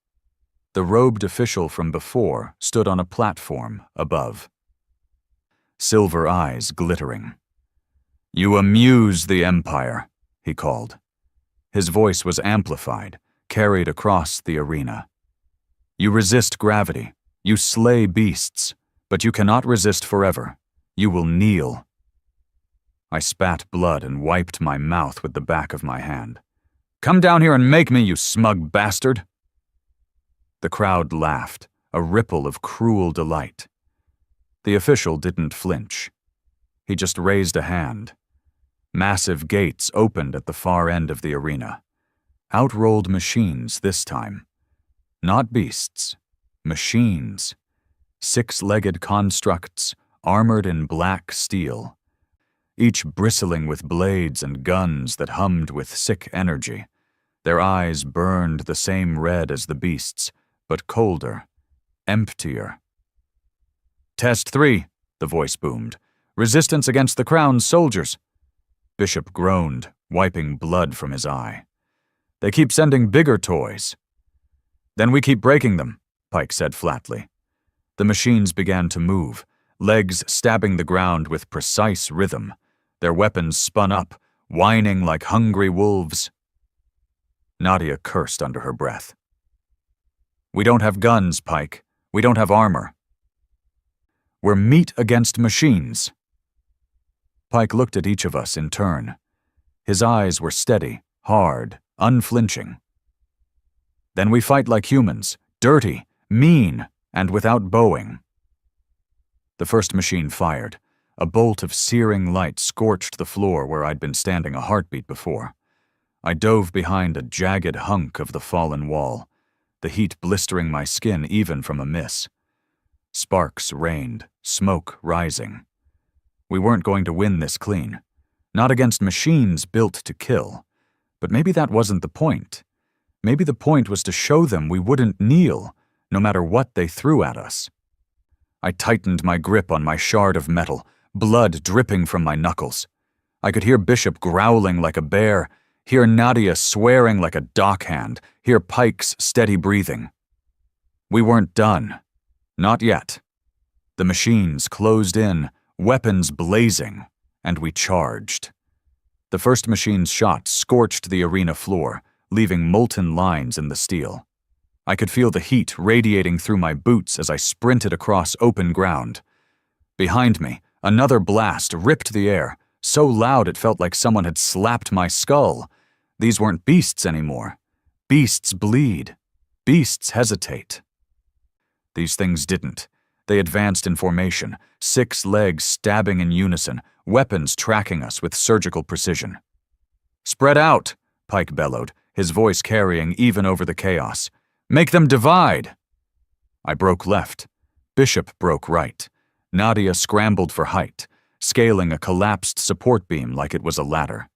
The robed official from before stood on a platform above. Silver eyes glittering. "You amuse the Empire," he called. His voice was amplified, carried across the arena. "You resist gravity, you slay beasts, but you cannot resist forever. You will kneel." I spat blood and wiped my mouth with the back of my hand. "Come down here and make me, you smug bastard!" The crowd laughed, a ripple of cruel delight. The official didn't flinch. He just raised a hand. Massive gates opened at the far end of the arena. Out rolled machines this time. Not beasts. Machines. Six-legged constructs, armored in black steel. Each bristling with blades and guns that hummed with sick energy. Their eyes burned the same red as the beasts, but colder, emptier. "Test 3, the voice boomed. "Resistance against the Crown's soldiers." Bishop groaned, wiping blood from his eye. "They keep sending bigger toys." "Then we keep breaking them," Pike said flatly. The machines began to move, legs stabbing the ground with precise rhythm. Their weapons spun up, whining like hungry wolves. Nadia cursed under her breath. "We don't have guns, Pike. We don't have armor. We're meat against machines." Pike looked at each of us in turn. His eyes were steady, hard, unflinching. Then we fight like humans, dirty, mean, and without bowing. The first machine fired. A bolt of searing light scorched the floor where I'd been standing a heartbeat before. I dove behind a jagged hunk of the fallen wall, the heat blistering my skin even from a miss. Sparks rained, smoke rising. We weren't going to win this clean. Not against machines built to kill. But maybe that wasn't the point. Maybe the point was to show them we wouldn't kneel, no matter what they threw at us. I tightened my grip on my shard of metal, blood dripping from my knuckles. I could hear Bishop growling like a bear, hear Nadia swearing like a dockhand, hear Pike's steady breathing. We weren't done. Not yet. The machines closed in, weapons blazing, and we charged. The first machine's shot scorched the arena floor, leaving molten lines in the steel. I could feel the heat radiating through my boots as I sprinted across open ground. Behind me, another blast ripped the air, so loud it felt like someone had slapped my skull. These weren't beasts anymore. Beasts bleed. Beasts hesitate. These things didn't. They advanced in formation, 6 legs stabbing in unison, weapons tracking us with surgical precision. "Spread out," Pike bellowed, his voice carrying even over the chaos. "Make them divide!" I broke left. Bishop broke right. Nadia scrambled for height, scaling a collapsed support beam like it was a ladder.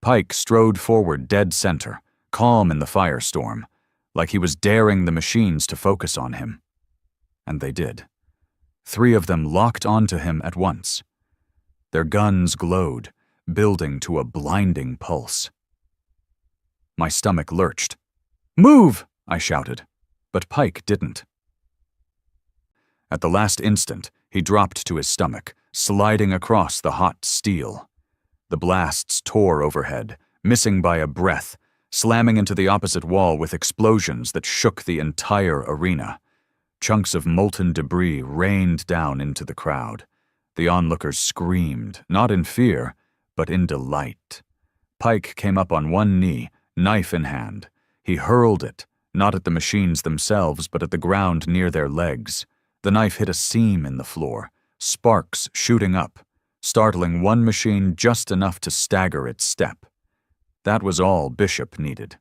Pike strode forward dead center, calm in the firestorm, like he was daring the machines to focus on him. And they did. 3 of them locked onto him at once. Their guns glowed, building to a blinding pulse. My stomach lurched. "Move!" I shouted, but Pike didn't. At the last instant, he dropped to his stomach, sliding across the hot steel. The blasts tore overhead, missing by a breath, slamming into the opposite wall with explosions that shook the entire arena. Chunks of molten debris rained down into the crowd. The onlookers screamed, not in fear, but in delight. Pike came up on one knee, knife in hand. He hurled it, not at the machines themselves, but at the ground near their legs. The knife hit a seam in the floor, sparks shooting up, startling one machine just enough to stagger its step. That was all Bishop needed.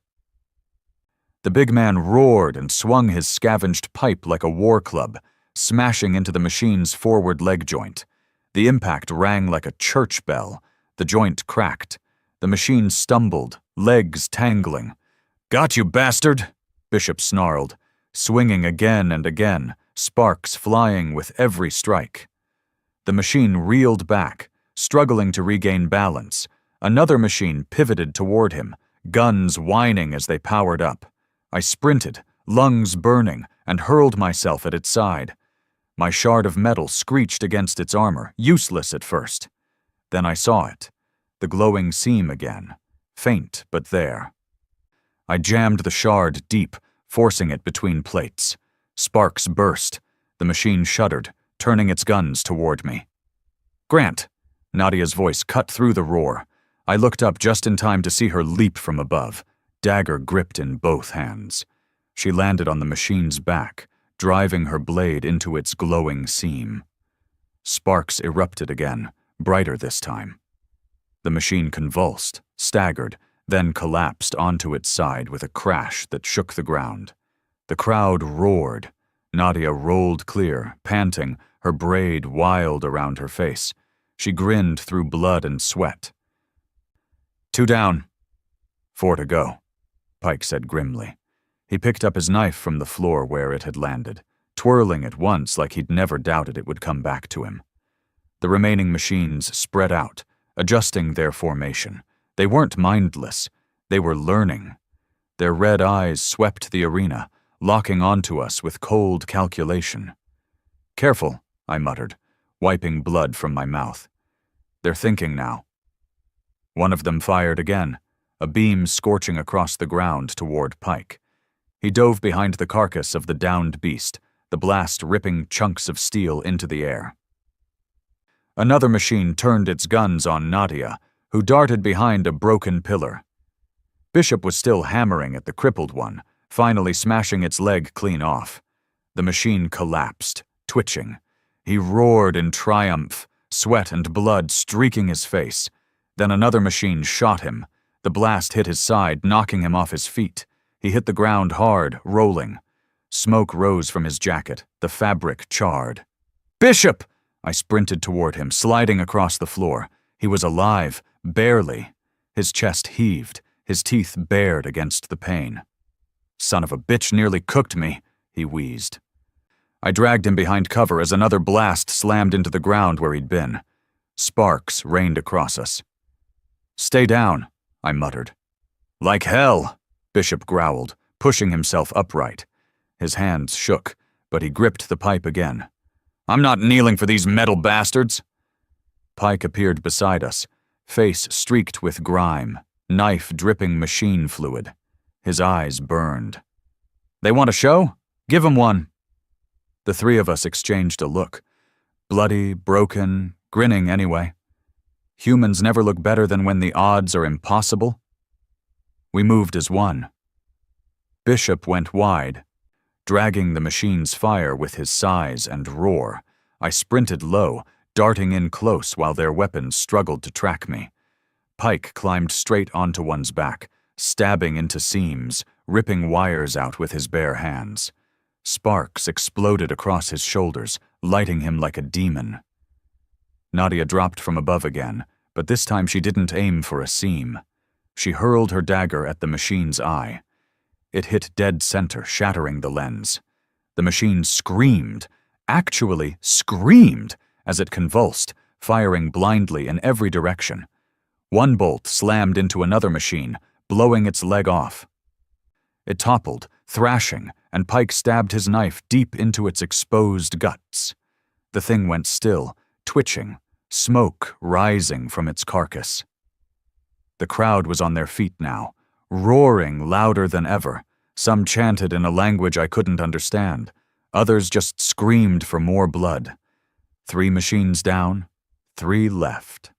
The big man roared and swung his scavenged pipe like a war club, smashing into the machine's forward leg joint. The impact rang like a church bell. The joint cracked. The machine stumbled, legs tangling. "Got you, bastard!" Bishop snarled, swinging again and again, sparks flying with every strike. The machine reeled back, struggling to regain balance. Another machine pivoted toward him, guns whining as they powered up. I sprinted, lungs burning, and hurled myself at its side. My shard of metal screeched against its armor, useless at first. Then I saw it, the glowing seam again, faint but there. I jammed the shard deep, forcing it between plates. Sparks burst. The machine shuddered, turning its guns toward me. "Grant!" Nadia's voice cut through the roar. I looked up just in time to see her leap from above, dagger gripped in both hands. She landed on the machine's back, driving her blade into its glowing seam. Sparks erupted again, brighter this time. The machine convulsed, staggered, then collapsed onto its side with a crash that shook the ground. The crowd roared. Nadia rolled clear, panting, her braid wild around her face. She grinned through blood and sweat. "2 down. 4 to go," Pike said grimly. He picked up his knife from the floor where it had landed, twirling it once like he'd never doubted it would come back to him. The remaining machines spread out, adjusting their formation. They weren't mindless. They were learning. Their red eyes swept the arena, locking onto us with cold calculation. "Careful," I muttered, wiping blood from my mouth. "They're thinking now." One of them fired again, a beam scorching across the ground toward Pike. He dove behind the carcass of the downed beast, the blast ripping chunks of steel into the air. Another machine turned its guns on Nadia, who darted behind a broken pillar. Bishop was still hammering at the crippled one, finally smashing its leg clean off. The machine collapsed, twitching. He roared in triumph, sweat and blood streaking his face. Then another machine shot him. The blast hit his side, knocking him off his feet. He hit the ground hard, rolling. Smoke rose from his jacket, the fabric charred. "Bishop!" I sprinted toward him, sliding across the floor. He was alive, barely. His chest heaved, his teeth bared against the pain. "Son of a bitch nearly cooked me," he wheezed. I dragged him behind cover as another blast slammed into the ground where he'd been. Sparks rained across us. "Stay down," I muttered. "Like hell," Bishop growled, pushing himself upright. His hands shook, but he gripped the pipe again. "I'm not kneeling for these metal bastards." Pike appeared beside us, face streaked with grime, knife dripping machine fluid. His eyes burned. "They want a show? Give 'em one." The three of us exchanged a look. Bloody, broken, grinning anyway. Humans never look better than when the odds are impossible. We moved as one. Bishop went wide, dragging the machine's fire with his size and roar. I sprinted low, darting in close while their weapons struggled to track me. Pike climbed straight onto one's back, stabbing into seams, ripping wires out with his bare hands. Sparks exploded across his shoulders, lighting him like a demon. Nadia dropped from above again, but this time she didn't aim for a seam. She hurled her dagger at the machine's eye. It hit dead center, shattering the lens. The machine screamed, actually screamed, as it convulsed, firing blindly in every direction. One bolt slammed into another machine, blowing its leg off. It toppled, thrashing, and Pike stabbed his knife deep into its exposed guts. The thing went still, twitching, smoke rising from its carcass. The crowd was on their feet now, roaring louder than ever. Some chanted in a language I couldn't understand. Others just screamed for more blood. 3 machines down, 3 left.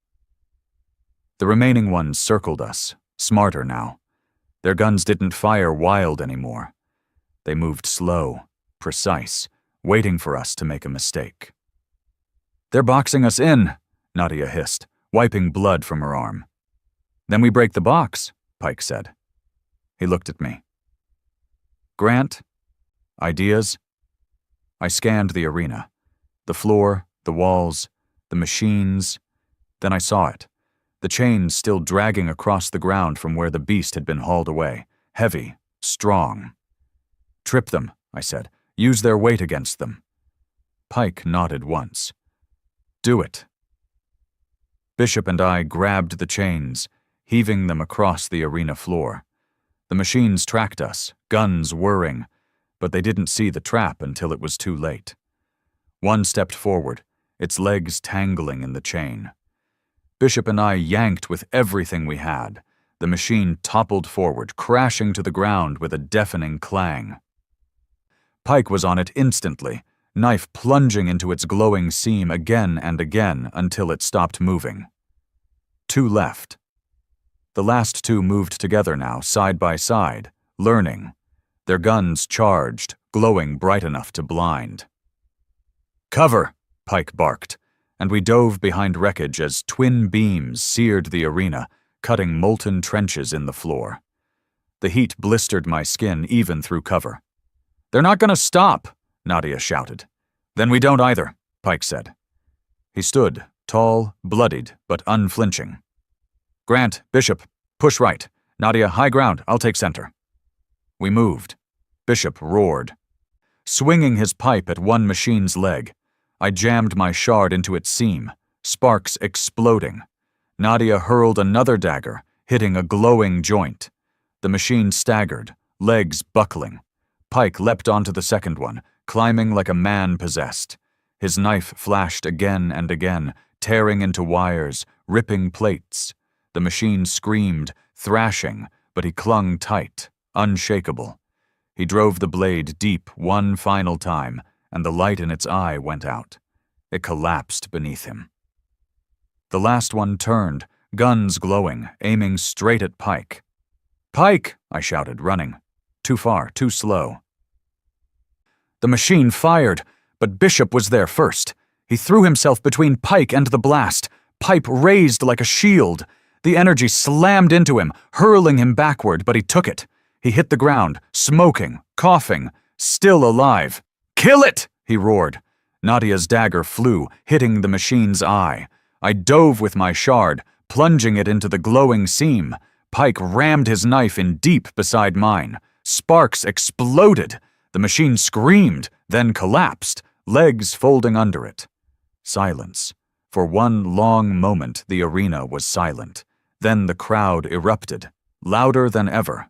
The remaining ones circled us, smarter now. Their guns didn't fire wild anymore. They moved slow, precise, waiting for us to make a mistake. "They're boxing us in," Nadia hissed, wiping blood from her arm. "Then we break the box," Pike said. He looked at me. "Grant? Ideas?" I scanned the arena. The floor, the walls, the machines. Then I saw it. The chains still dragging across the ground from where the beast had been hauled away. Heavy, strong. "Trip them," I said. "Use their weight against them." Pike nodded once. "Do it." Bishop and I grabbed the chains, heaving them across the arena floor. The machines tracked us, guns whirring, but they didn't see the trap until it was too late. One stepped forward, its legs tangling in the chain. Bishop and I yanked with everything we had. The machine toppled forward, crashing to the ground with a deafening clang. Pike was on it instantly, knife plunging into its glowing seam again and again until it stopped moving. 2 left. The last 2 moved together now, side by side, learning. Their guns charged, glowing bright enough to blind. "Cover!" Pike barked, and we dove behind wreckage as twin beams seared the arena, cutting molten trenches in the floor. The heat blistered my skin even through cover. "They're not gonna stop!" Nadia shouted. "Then we don't either," Pike said. He stood, tall, bloodied, but unflinching. "Grant, Bishop, push right. Nadia, high ground, I'll take center." We moved. Bishop roared. Swinging his pipe at one machine's leg, I jammed my shard into its seam, sparks exploding. Nadia hurled another dagger, hitting a glowing joint. The machine staggered, legs buckling. Pike leapt onto the second one, climbing like a man possessed. His knife flashed again and again, tearing into wires, ripping plates. The machine screamed, thrashing, but he clung tight, unshakable. He drove the blade deep one final time, and the light in its eye went out. It collapsed beneath him. The last one turned, guns glowing, aiming straight at Pike. "Pike!" I shouted, running. Too far, too slow. The machine fired, but Bishop was there first. He threw himself between Pike and the blast, pipe raised like a shield. The energy slammed into him, hurling him backward, but he took it. He hit the ground, smoking, coughing, still alive. "Kill it!" he roared. Nadia's dagger flew, hitting the machine's eye. I dove with my shard, plunging it into the glowing seam. Pike rammed his knife in deep beside mine. Sparks exploded. The machine screamed, then collapsed, legs folding under it. Silence. For one long moment, the arena was silent. Then the crowd erupted, louder than ever.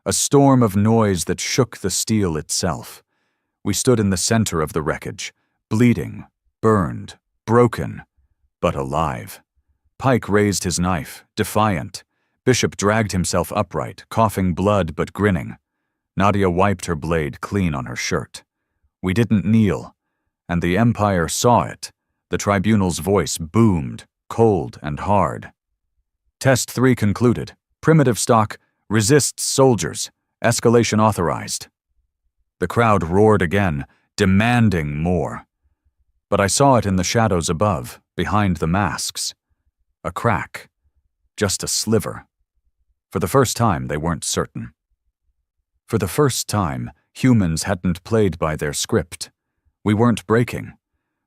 A storm of noise that shook the steel itself. We stood in the center of the wreckage, bleeding, burned, broken, but alive. Pike raised his knife, defiant. Bishop dragged himself upright, coughing blood but grinning. Nadia wiped her blade clean on her shirt. We didn't kneel, and the Empire saw it. The tribunal's voice boomed, cold and hard. Test 3 concluded. Primitive stock resists soldiers. Escalation authorized. The crowd roared again, demanding more. But I saw it in the shadows above, behind the masks. A crack. Just a sliver. For the first time, they weren't certain. For the first time, humans hadn't played by their script. We weren't breaking.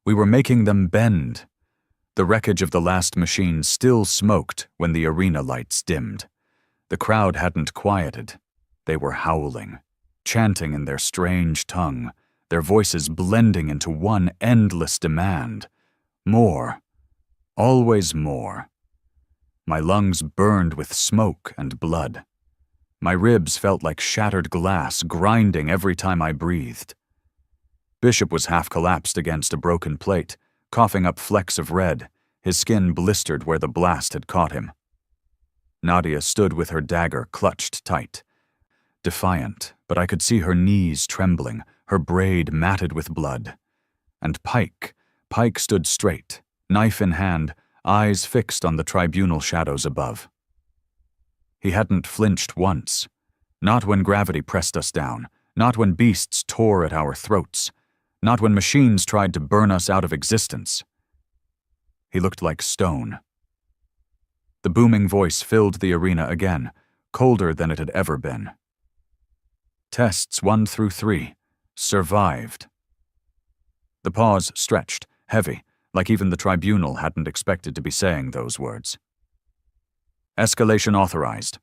We were making them bend. The wreckage of the last machine still smoked when the arena lights dimmed. The crowd hadn't quieted. They were howling, chanting in their strange tongue, their voices blending into one endless demand. More. Always more. My lungs burned with smoke and blood. My ribs felt like shattered glass grinding every time I breathed. Bishop was half collapsed against a broken plate, coughing up flecks of red, his skin blistered where the blast had caught him. Nadia stood with her dagger clutched tight. Defiant, but I could see her knees trembling, her braid matted with blood. And Pike stood straight, knife in hand, eyes fixed on the tribunal shadows above. He hadn't flinched once. Not when gravity pressed us down, not when beasts tore at our throats, not when machines tried to burn us out of existence. He looked like stone. The booming voice filled the arena again, colder than it had ever been. Tests 1 through 3. Survived. The pause stretched, heavy, like even the tribunal hadn't expected to be saying those words. Escalation authorized.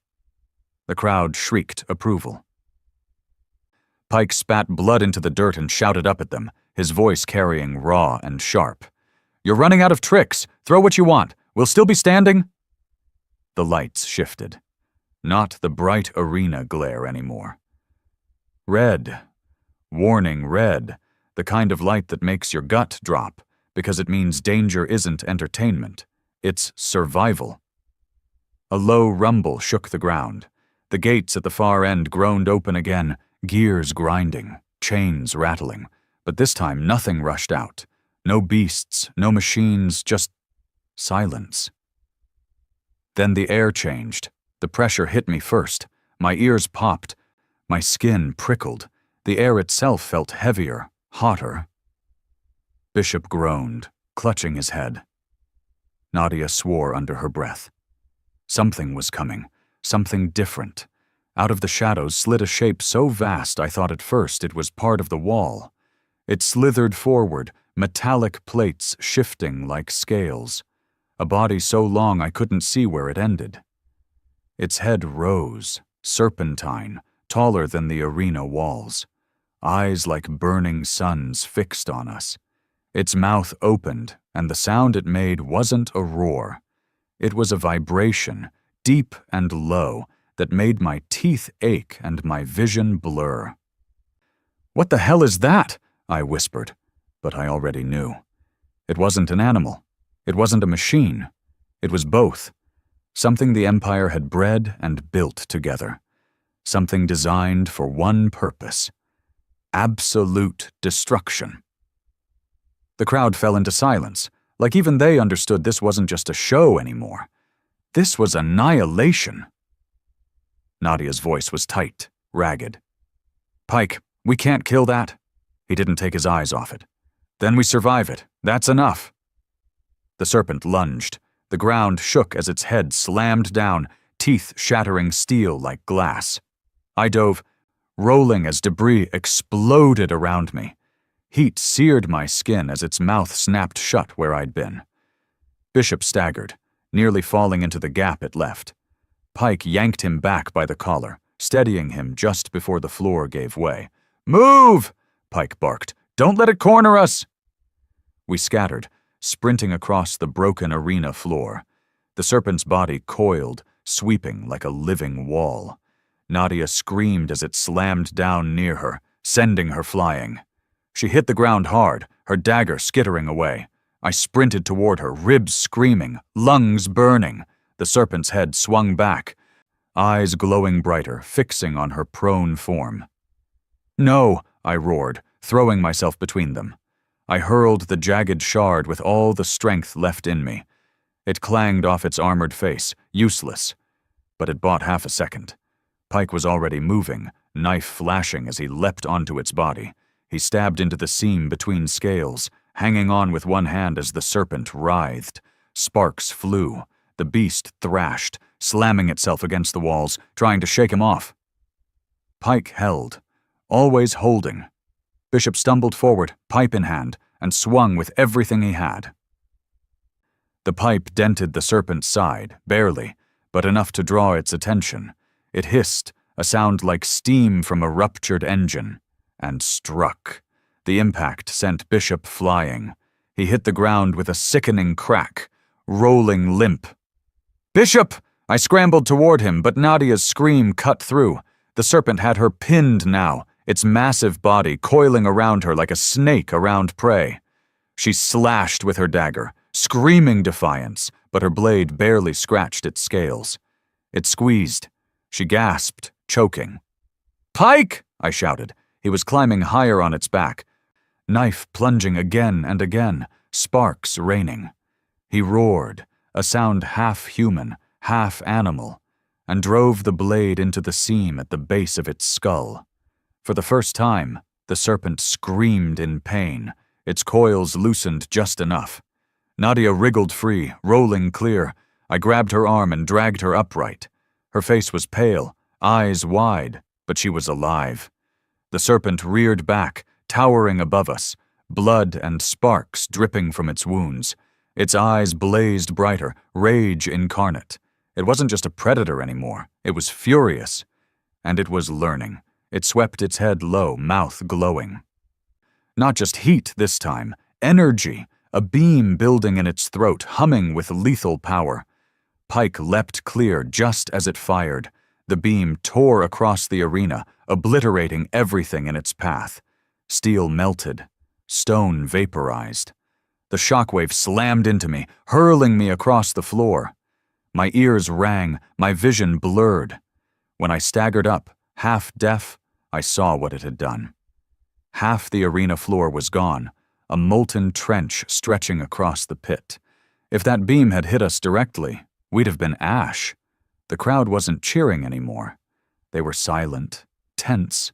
The crowd shrieked approval. Pike spat blood into the dirt and shouted up at them, his voice carrying raw and sharp. "You're running out of tricks. Throw what you want. We'll still be standing." The lights shifted. Not the bright arena glare anymore. Red. Warning red. The kind of light that makes your gut drop, because it means danger isn't entertainment. It's survival. A low rumble shook the ground. The gates at the far end groaned open again, gears grinding, chains rattling. But this time nothing rushed out. No beasts, no machines, just silence. Then the air changed. The pressure hit me first. My ears popped. My skin prickled. The air itself felt heavier, hotter. Bishop groaned, clutching his head. Nadia swore under her breath. Something was coming, something different. Out of the shadows slid a shape so vast I thought at first it was part of the wall. It slithered forward, metallic plates shifting like scales. A body so long I couldn't see where it ended. Its head rose, serpentine, taller than the arena walls. Eyes like burning suns fixed on us. Its mouth opened, and the sound it made wasn't a roar. It was a vibration, deep and low, that made my teeth ache and my vision blur. "What the hell is that?" I whispered, but I already knew. It wasn't an animal. It wasn't a machine. It was both. Something the Empire had bred and built together. Something designed for one purpose: absolute destruction. The crowd fell into silence, like even they understood this wasn't just a show anymore. This was annihilation. Nadia's voice was tight, ragged. "Pike, we can't kill that." He didn't take his eyes off it. "Then we survive it. That's enough." The serpent lunged. The ground shook as its head slammed down, teeth shattering steel like glass. I dove, rolling as debris exploded around me. Heat seared my skin as its mouth snapped shut where I'd been. Bishop staggered, nearly falling into the gap it left. Pike yanked him back by the collar, steadying him just before the floor gave way. "Move!" Pike barked. "Don't let it corner us!" We scattered, sprinting across the broken arena floor. The serpent's body coiled, sweeping like a living wall. Nadia screamed as it slammed down near her, sending her flying. She hit the ground hard, her dagger skittering away. I sprinted toward her, ribs screaming, lungs burning. The serpent's head swung back, eyes glowing brighter, fixing on her prone form. "No!" I roared, throwing myself between them. I hurled the jagged shard with all the strength left in me. It clanged off its armored face, useless. But it bought half a second. Pike was already moving, knife flashing as he leapt onto its body. He stabbed into the seam between scales, hanging on with one hand as the serpent writhed. Sparks flew. The beast thrashed, slamming itself against the walls, trying to shake him off. Pike held, always holding. Bishop stumbled forward, pipe in hand, and swung with everything he had. The pipe dented the serpent's side, barely, but enough to draw its attention. It hissed, a sound like steam from a ruptured engine, and struck. The impact sent Bishop flying. He hit the ground with a sickening crack, rolling limp. "Bishop!" I scrambled toward him, but Nadia's scream cut through. The serpent had her pinned now, its massive body coiling around her like a snake around prey. She slashed with her dagger, screaming defiance, but her blade barely scratched its scales. It squeezed. She gasped, choking. "Pike!" I shouted. He was climbing higher on its back, knife plunging again and again, sparks raining. He roared, a sound half human, half animal, and drove the blade into the seam at the base of its skull. For the first time, the serpent screamed in pain, its coils loosened just enough. Nadia wriggled free, rolling clear. I grabbed her arm and dragged her upright. Her face was pale, eyes wide, but she was alive. The serpent reared back, towering above us, blood and sparks dripping from its wounds. Its eyes blazed brighter, rage incarnate. It wasn't just a predator anymore, it was furious. And it was learning. It swept its head low, mouth glowing. Not just heat this time, energy, a beam building in its throat, humming with lethal power. Pike leapt clear just as it fired. The beam tore across the arena, obliterating everything in its path. Steel melted. Stone vaporized. The shockwave slammed into me, hurling me across the floor. My ears rang, my vision blurred. When I staggered up, half deaf, I saw what it had done. Half the arena floor was gone, a molten trench stretching across the pit. If that beam had hit us directly, we'd have been ash. The crowd wasn't cheering anymore. They were silent, tense,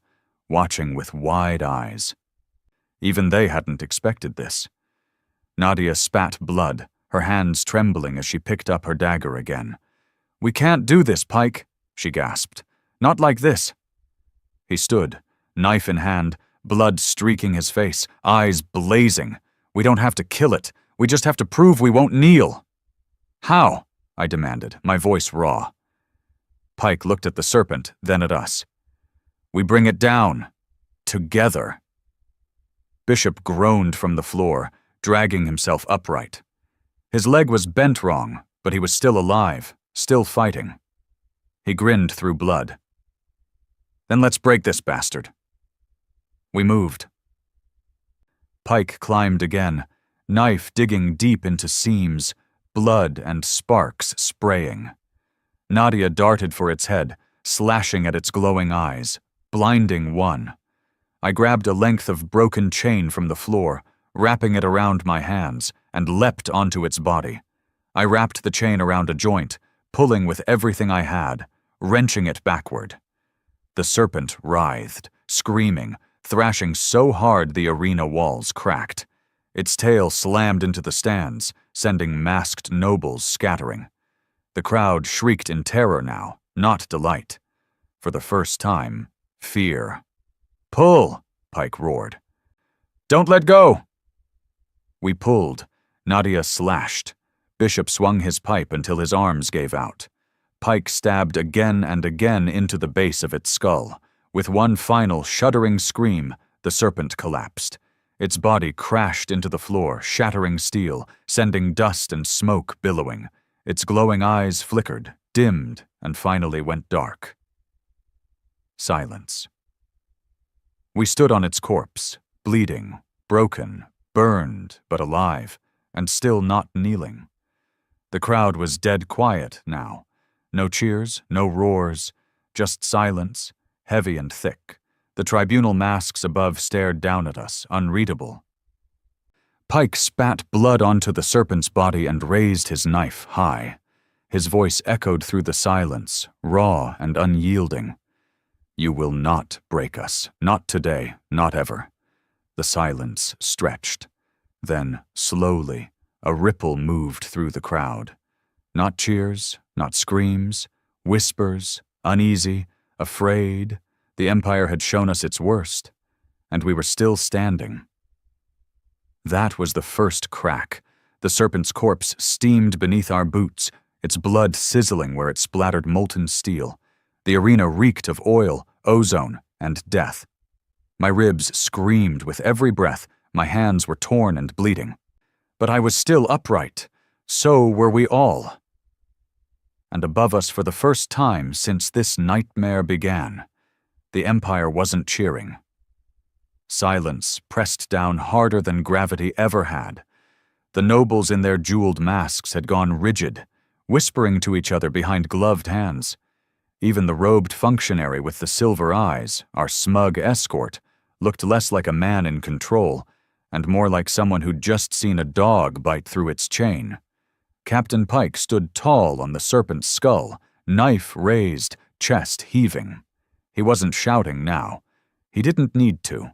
watching with wide eyes. Even they hadn't expected this. Nadia spat blood, her hands trembling as she picked up her dagger again. "We can't do this, Pike," she gasped. "Not like this." He stood, knife in hand, blood streaking his face, eyes blazing. "We don't have to kill it. We just have to prove we won't kneel." "How?" I demanded, my voice raw. Pike looked at the serpent, then at us. "We bring it down. Together." Bishop groaned from the floor, dragging himself upright. His leg was bent wrong, but he was still alive, still fighting. He grinned through blood. "Then let's break this bastard." We moved. Pike climbed again, knife digging deep into seams, blood and sparks spraying. Nadia darted for its head, slashing at its glowing eyes, blinding one. I grabbed a length of broken chain from the floor, wrapping it around my hands, and leapt onto its body. I wrapped the chain around a joint, pulling with everything I had, wrenching it backward. The serpent writhed, screaming, thrashing so hard the arena walls cracked. Its tail slammed into the stands, sending masked nobles scattering. The crowd shrieked in terror now, not delight. For the first time, fear. "Pull!" Pike roared. "Don't let go!" We pulled. Nadia slashed. Bishop swung his pipe until his arms gave out. Pike stabbed again and again into the base of its skull. With one final shuddering scream, the serpent collapsed. Its body crashed into the floor, shattering steel, sending dust and smoke billowing. Its glowing eyes flickered, dimmed, and finally went dark. Silence. We stood on its corpse, bleeding, broken, burned, but alive, and still not kneeling. The crowd was dead quiet now. No cheers, no roars, just silence, heavy and thick. The tribunal masks above stared down at us, unreadable. Pike spat blood onto the serpent's body and raised his knife high. His voice echoed through the silence, raw and unyielding. "You will not break us, not today, not ever." The silence stretched. Then, slowly, a ripple moved through the crowd. Not cheers, not screams, whispers, uneasy, afraid. The Empire had shown us its worst, and we were still standing. That was the first crack. The serpent's corpse steamed beneath our boots, its blood sizzling where it splattered molten steel. The arena reeked of oil, ozone, and death. My ribs screamed with every breath. My hands were torn and bleeding. But I was still upright. So were we all. And above us, for the first time since this nightmare began, the Empire wasn't cheering. Silence pressed down harder than gravity ever had. The nobles in their jeweled masks had gone rigid, whispering to each other behind gloved hands. Even the robed functionary with the silver eyes, our smug escort, looked less like a man in control and more like someone who'd just seen a dog bite through its chain. Captain Pike stood tall on the serpent's skull, knife raised, chest heaving. He wasn't shouting now. He didn't need to.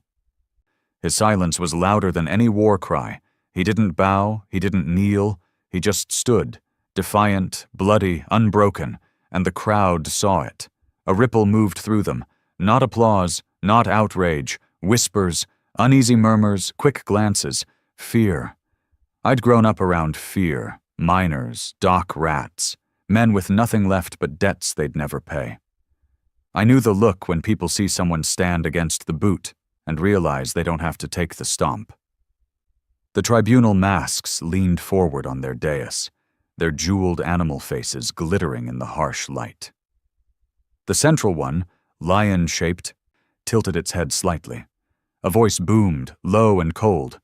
His silence was louder than any war cry. He didn't bow, he didn't kneel, he just stood, defiant, bloody, unbroken, and the crowd saw it. A ripple moved through them, not applause, not outrage, whispers, uneasy murmurs, quick glances, fear. I'd grown up around fear, miners, dock rats, men with nothing left but debts they'd never pay. I knew the look when people see someone stand against the boot and realize they don't have to take the stomp. The tribunal masks leaned forward on their dais, their jeweled animal faces glittering in the harsh light. The central one, lion-shaped, tilted its head slightly. A voice boomed, low and cold.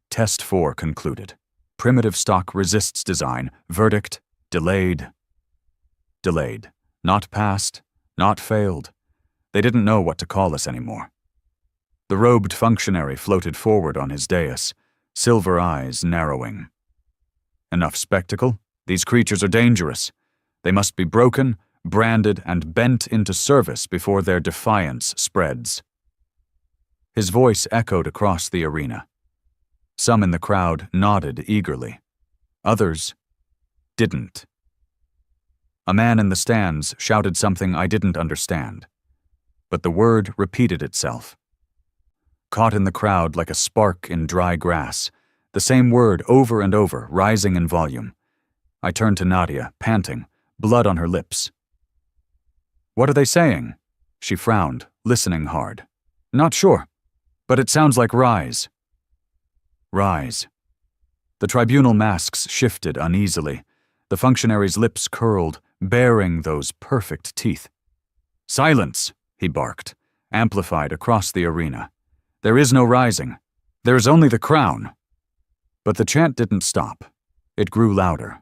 Test 4 concluded. Primitive stock resists design. Verdict, delayed. Delayed. Not passed, not failed. They didn't know what to call us anymore. The robed functionary floated forward on his dais, silver eyes narrowing. Enough spectacle? These creatures are dangerous. They must be broken, branded, and bent into service before their defiance spreads. His voice echoed across the arena. Some in the crowd nodded eagerly. Others didn't. A man in the stands shouted something I didn't understand, but the word repeated itself. Caught in the crowd like a spark in dry grass, the same word over and over, rising in volume. I turned to Nadia, panting, blood on her lips. "What are they saying?" She frowned, listening hard. "Not sure, but it sounds like rise." Rise. The tribunal masks shifted uneasily. The functionary's lips curled, baring those perfect teeth. "Silence," he barked, amplified across the arena. "There is no rising. There is only the crown." But the chant didn't stop. It grew louder.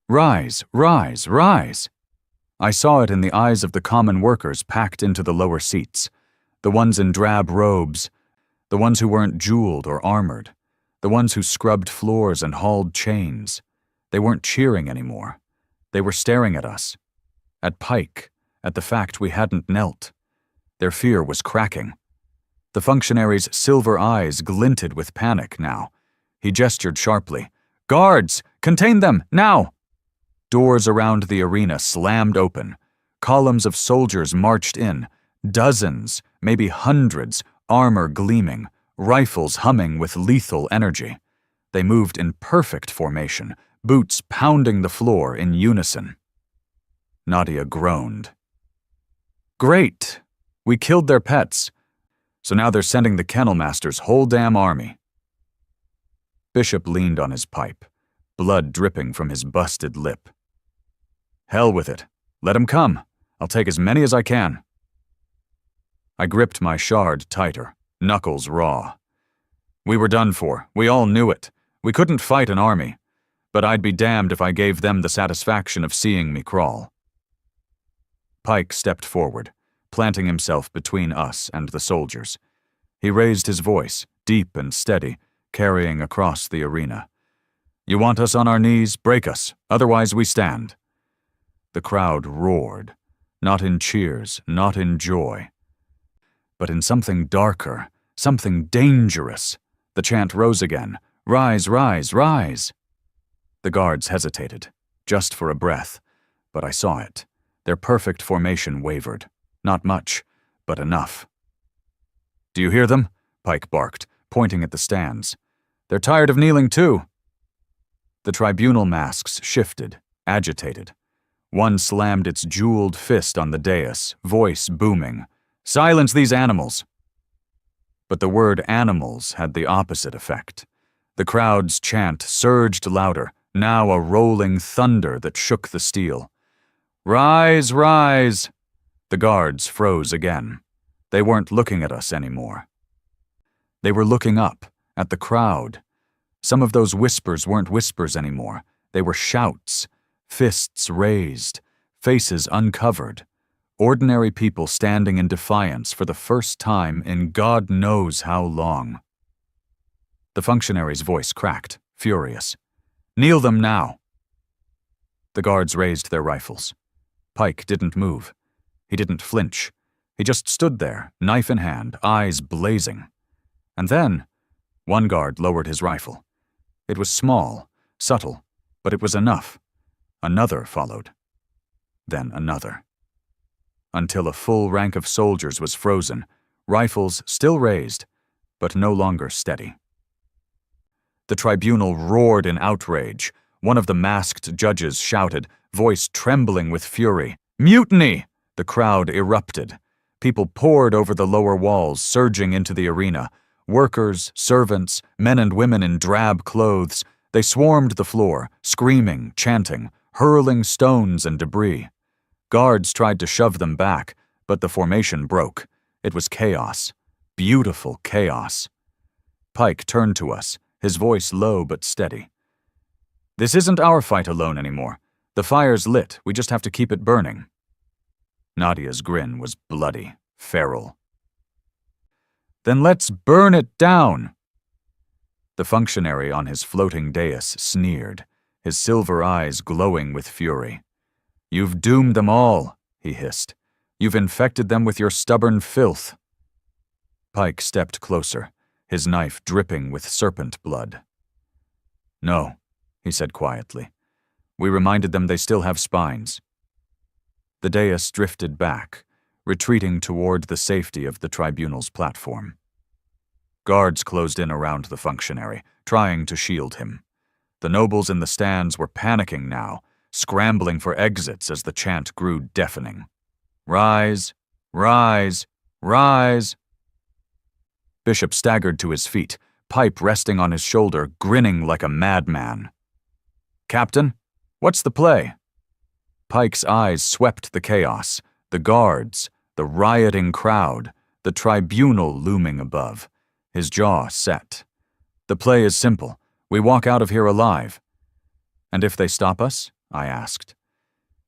"Rise, rise, rise." I saw it in the eyes of the common workers packed into the lower seats, the ones in drab robes, the ones who weren't jeweled or armored, the ones who scrubbed floors and hauled chains. They weren't cheering anymore. They were staring at us. at Pike, at the fact we hadn't knelt. Their fear was cracking. The functionary's silver eyes glinted with panic now. He gestured sharply. "Guards! Contain them, now!" Doors around the arena slammed open. Columns of soldiers marched in. Dozens, maybe hundreds, armor gleaming, rifles humming with lethal energy. They moved in perfect formation, boots pounding the floor in unison. Nadia groaned. "Great! We killed their pets. So now they're sending the Kennel Master's whole damn army." Bishop leaned on his pipe, blood dripping from his busted lip. "Hell with it. Let 'em come. I'll take as many as I can." I gripped my shard tighter, knuckles raw. We were done for. We all knew it. We couldn't fight an army. But I'd be damned if I gave them the satisfaction of seeing me crawl. Pike stepped forward, planting himself between us and the soldiers. He raised his voice, deep and steady, carrying across the arena. "You want us on our knees? Break us. Otherwise we stand." The crowd roared, not in cheers, not in joy, but in something darker, something dangerous. The chant rose again. "Rise, rise, rise!" The guards hesitated, just for a breath, but I saw it. Their perfect formation wavered. Not much, but enough. "Do you hear them?" Pike barked, pointing at the stands. "They're tired of kneeling too." The tribunal masks shifted, agitated. One slammed its jeweled fist on the dais, voice booming. "Silence these animals!" But the word animals had the opposite effect. The crowd's chant surged louder, now a rolling thunder that shook the steel. "Rise, rise!" The guards froze again. They weren't looking at us anymore. They were looking up, at the crowd. Some of those whispers weren't whispers anymore. They were shouts, fists raised, faces uncovered. Ordinary people standing in defiance for the first time in God knows how long. The functionary's voice cracked, furious. "Kneel them now!" The guards raised their rifles. Pike didn't move. He didn't flinch. He just stood there, knife in hand, eyes blazing. And then, one guard lowered his rifle. It was small, subtle, but it was enough. Another followed. Then another. Until a full rank of soldiers was frozen, rifles still raised, but no longer steady. The tribunal roared in outrage. One of the masked judges shouted, voice trembling with fury, "Mutiny!" The crowd erupted. People poured over the lower walls, surging into the arena. Workers, servants, men and women in drab clothes. They swarmed the floor, screaming, chanting, hurling stones and debris. Guards tried to shove them back, but the formation broke. It was chaos. Beautiful chaos. Pike turned to us, his voice low but steady. "This isn't our fight alone anymore. The fire's lit, we just have to keep it burning." Nadia's grin was bloody, feral. "Then let's burn it down!" The functionary on his floating dais sneered, his silver eyes glowing with fury. "You've doomed them all," he hissed. "You've infected them with your stubborn filth." Pike stepped closer, his knife dripping with serpent blood. "No," he said quietly. "We reminded them they still have spines." The dais drifted back, retreating toward the safety of the tribunal's platform. Guards closed in around the functionary, trying to shield him. The nobles in the stands were panicking now, scrambling for exits as the chant grew deafening. "Rise, rise, rise!" Bishop staggered to his feet, pipe resting on his shoulder, grinning like a madman. "Captain, what's the play?" Pike's eyes swept the chaos, the guards, the rioting crowd, the tribunal looming above. His jaw set. "The play is simple. We walk out of here alive." "And if they stop us?" I asked.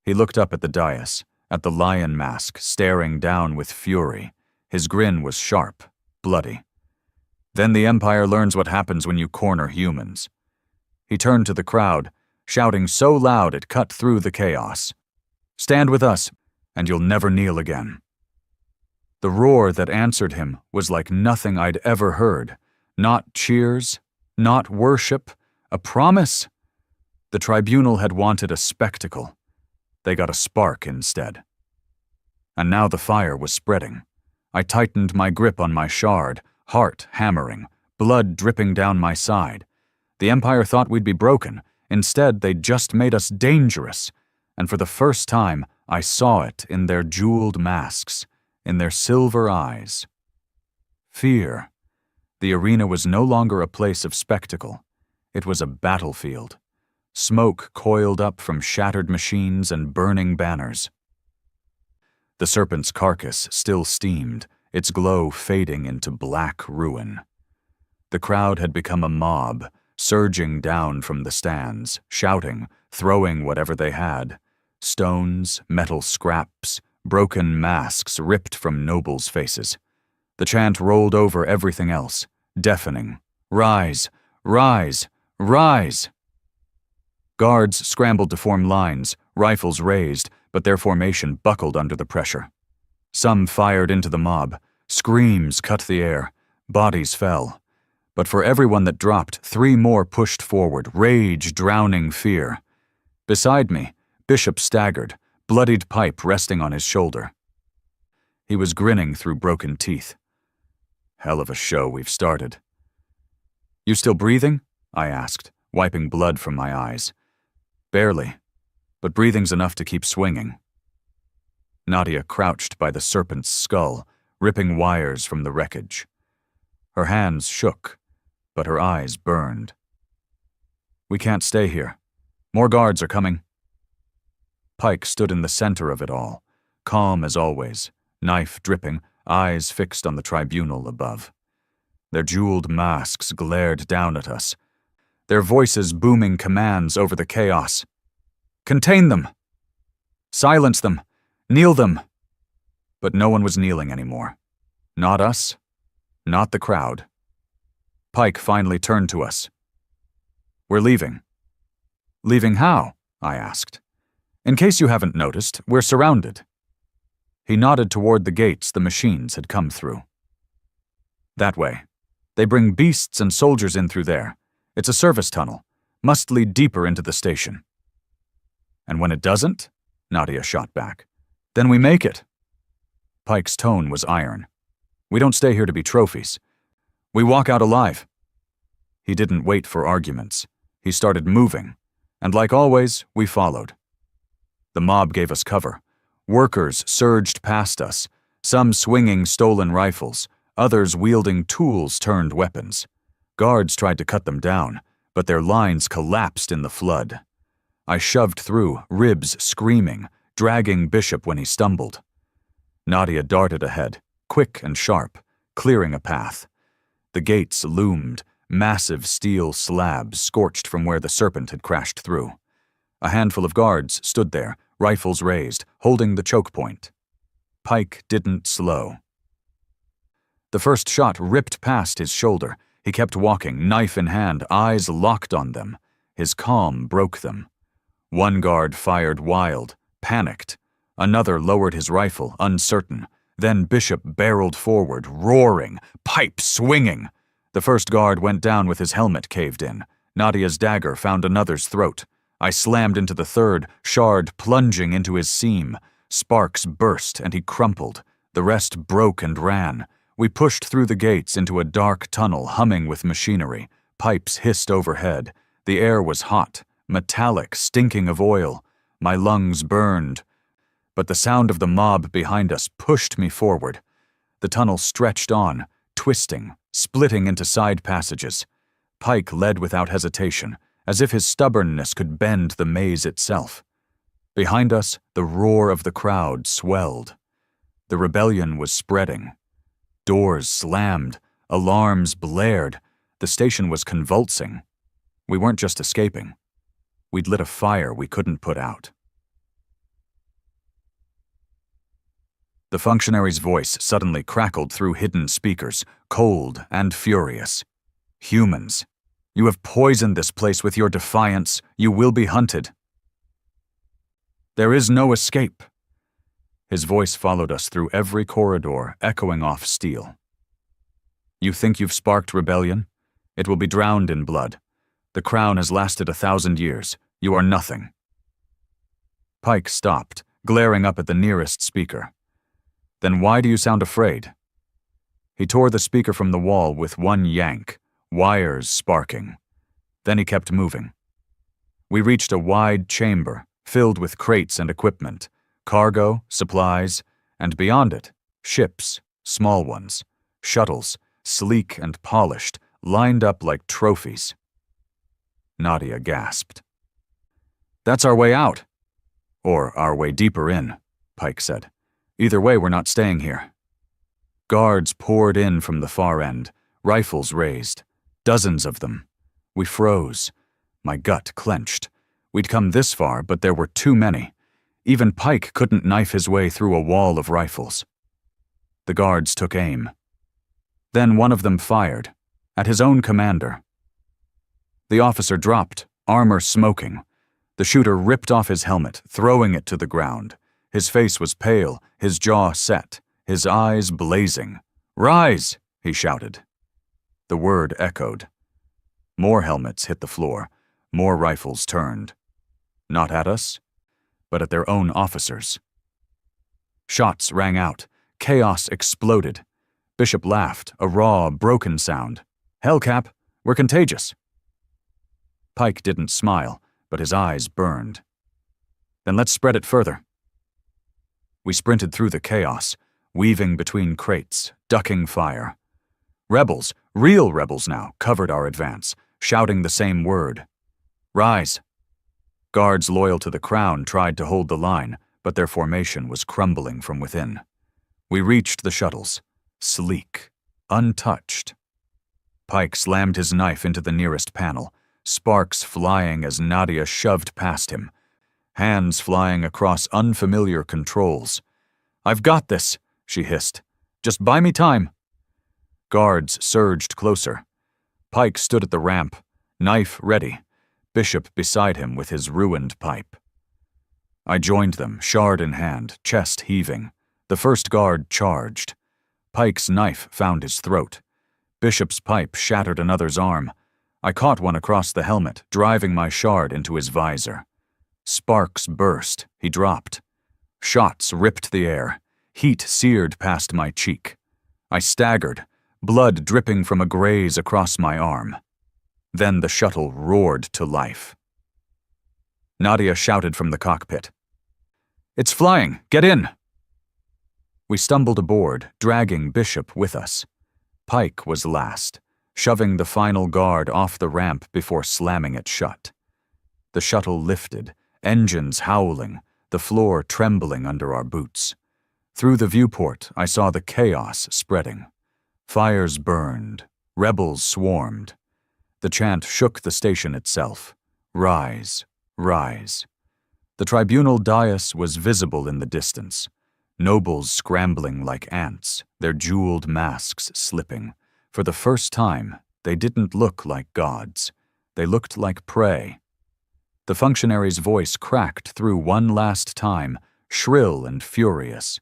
He looked up at the dais, at the lion mask staring down with fury. His grin was sharp, bloody. "Then the Empire learns what happens when you corner humans." He turned to the crowd, shouting so loud it cut through the chaos. Stand with us, and you'll never kneel again." The roar that answered him was like nothing I'd ever heard. Not cheers, not worship, a promise. The tribunal had wanted a spectacle. They got a spark instead. And now the fire was spreading. I tightened my grip on my shard, heart hammering, blood dripping down my side. The Empire thought we'd be broken. Instead, they'd just made us dangerous. And for the first time, I saw it in their jeweled masks, in their silver eyes. Fear. The arena was no longer a place of spectacle. It was a battlefield. Smoke coiled up from shattered machines and burning banners. The serpent's carcass still steamed, its glow fading into black ruin. The crowd had become a mob, surging down from the stands, shouting, throwing whatever they had. Stones, metal scraps, broken masks ripped from nobles' faces. The chant rolled over everything else, deafening. "Rise! Rise! Rise!" Guards scrambled to form lines, rifles raised, but their formation buckled under the pressure. Some fired into the mob. Screams cut the air. Bodies fell. But for everyone that dropped, 3 more pushed forward, rage drowning fear. Beside me, Bishop staggered, bloodied pipe resting on his shoulder. He was grinning through broken teeth. "Hell of a show we've started." "You still breathing?" I asked, wiping blood from my eyes. "Barely, but breathing's enough to keep swinging." Nadia crouched by the serpent's skull, ripping wires from the wreckage. Her hands shook, but her eyes burned. "We can't stay here. More guards are coming." Pike stood in the center of it all, calm as always, knife dripping, eyes fixed on the tribunal above. Their jeweled masks glared down at us, their voices booming commands over the chaos. "Contain them! Silence them! Kneel them!" But no one was kneeling anymore. Not us, not the crowd. Pike finally turned to us. "We're leaving." "Leaving how?" I asked. "In case you haven't noticed, we're surrounded." He nodded toward the gates the machines had come through. "That way. They bring beasts and soldiers in through there. It's a service tunnel. Must lead deeper into the station." "And when it doesn't?" Nadia shot back. "Then we make it." Pike's tone was iron. "We don't stay here to be trophies. We walk out alive." He didn't wait for arguments. He started moving, and like always, we followed. The mob gave us cover. Workers surged past us, some swinging stolen rifles, others wielding tools-turned weapons. Guards tried to cut them down, but their lines collapsed in the flood. I shoved through, ribs screaming, dragging Bishop when he stumbled. Nadia darted ahead, quick and sharp, clearing a path. The gates loomed, massive steel slabs scorched from where the serpent had crashed through. A handful of guards stood there, rifles raised, holding the choke point. Pike didn't slow. The first shot ripped past his shoulder. He kept walking, knife in hand, eyes locked on them. His calm broke them. One guard fired wild, panicked. Another lowered his rifle, uncertain. Then Bishop barreled forward, roaring, pipe swinging. The first guard went down with his helmet caved in. Nadia's dagger found another's throat. I slammed into the third, shard plunging into his seam. Sparks burst, and he crumpled. The rest broke and ran. We pushed through the gates into a dark tunnel humming with machinery. Pipes hissed overhead. The air was hot, metallic, stinking of oil. My lungs burned. But the sound of the mob behind us pushed me forward. The tunnel stretched on, twisting, splitting into side passages. Pike led without hesitation, as if his stubbornness could bend the maze itself. Behind us, the roar of the crowd swelled. The rebellion was spreading. Doors slammed, alarms blared. The station was convulsing. We weren't just escaping. We'd lit a fire we couldn't put out. The functionary's voice suddenly crackled through hidden speakers, cold and furious. "Humans, you have poisoned this place with your defiance. You will be hunted." There is no escape. His voice followed us through every corridor, echoing off steel. You think you've sparked rebellion? It will be drowned in blood. The crown has lasted 1,000 years. You are nothing. Pike stopped, glaring up at the nearest speaker. Then why do you sound afraid? He tore the speaker from the wall with one yank, wires sparking. Then he kept moving. We reached a wide chamber, filled with crates and equipment, cargo, supplies, and beyond it, ships, small ones, shuttles, sleek and polished, lined up like trophies. Nadia gasped. That's our way out. Or our way deeper in, Pike said. Either way, we're not staying here. Guards poured in from the far end, rifles raised. Dozens of them. We froze. My gut clenched. We'd come this far, but there were too many. Even Pike couldn't knife his way through a wall of rifles. The guards took aim. Then one of them fired, at his own commander. The officer dropped, armor smoking. The shooter ripped off his helmet, throwing it to the ground. His face was pale, his jaw set, his eyes blazing. "Rise!" he shouted. The word echoed. More helmets hit the floor, more rifles turned. Not at us, but at their own officers. Shots rang out. Chaos exploded. Bishop laughed, a raw, broken sound. "Hellcap, we're contagious." Pike didn't smile, but his eyes burned. "Then let's spread it further." We sprinted through the chaos, weaving between crates, ducking fire. Rebels, real rebels now, covered our advance, shouting the same word. "Rise!" Guards loyal to the crown tried to hold the line, but their formation was crumbling from within. We reached the shuttles, sleek, untouched. Pike slammed his knife into the nearest panel, sparks flying as Nadia shoved past him, hands flying across unfamiliar controls. "I've got this," she hissed. "Just buy me time." Guards surged closer. Pike stood at the ramp, knife ready, Bishop beside him with his ruined pipe. I joined them, shard in hand, chest heaving. The first guard charged. Pike's knife found his throat. Bishop's pipe shattered another's arm. I caught one across the helmet, driving my shard into his visor. Sparks burst. He dropped. Shots ripped the air. Heat seared past my cheek. I staggered, blood dripping from a graze across my arm. Then the shuttle roared to life. Nadia shouted from the cockpit. "It's flying! Get in!" We stumbled aboard, dragging Bishop with us. Pike was last, shoving the final guard off the ramp before slamming it shut. The shuttle lifted, engines howling, the floor trembling under our boots. Through the viewport, I saw the chaos spreading. Fires burned, rebels swarmed. The chant shook the station itself. Rise, rise. The tribunal dais was visible in the distance. Nobles scrambling like ants, their jeweled masks slipping. For the first time, they didn't look like gods. They looked like prey. The functionary's voice cracked through one last time, shrill and furious.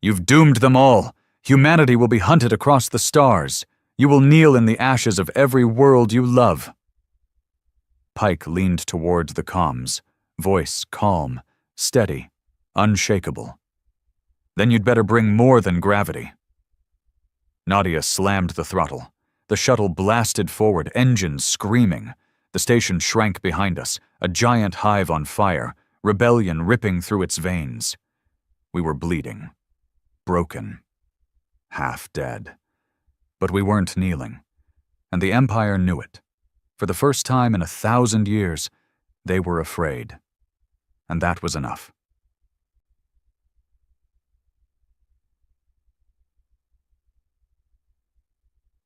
"You've doomed them all. Humanity will be hunted across the stars. You will kneel in the ashes of every world you love." Pike leaned toward the comms, voice calm, steady, unshakable. "Then you'd better bring more than gravity." Nadia slammed the throttle. The shuttle blasted forward, engines screaming. The station shrank behind us, a giant hive on fire, rebellion ripping through its veins. We were bleeding, broken, half dead. But we weren't kneeling, and the Empire knew it. For the first time in 1,000 years, they were afraid. And that was enough.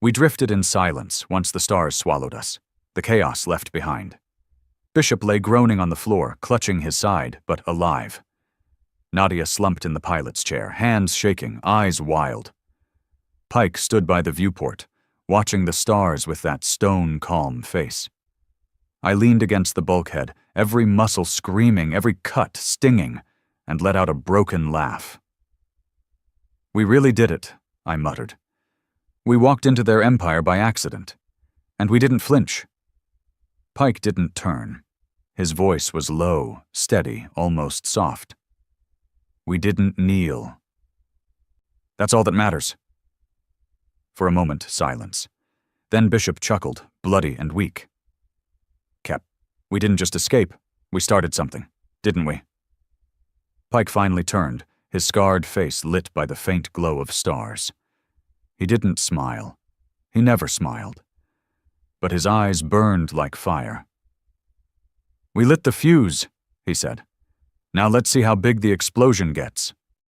We drifted in silence once the stars swallowed us, the chaos left behind. Bishop lay groaning on the floor, clutching his side, but alive. Nadia slumped in the pilot's chair, hands shaking, eyes wild. Pike stood by the viewport, watching the stars with that stone-calm face. I leaned against the bulkhead, every muscle screaming, every cut stinging, and let out a broken laugh. "We really did it," I muttered. "We walked into their empire by accident. And we didn't flinch." Pike didn't turn. His voice was low, steady, almost soft. "We didn't kneel. That's all that matters." For a moment, silence. Then Bishop chuckled, bloody and weak. "Cap, we didn't just escape. We started something, didn't we?" Pike finally turned, his scarred face lit by the faint glow of stars. He didn't smile. He never smiled. But his eyes burned like fire. "We lit the fuse," he said. "Now let's see how big the explosion gets."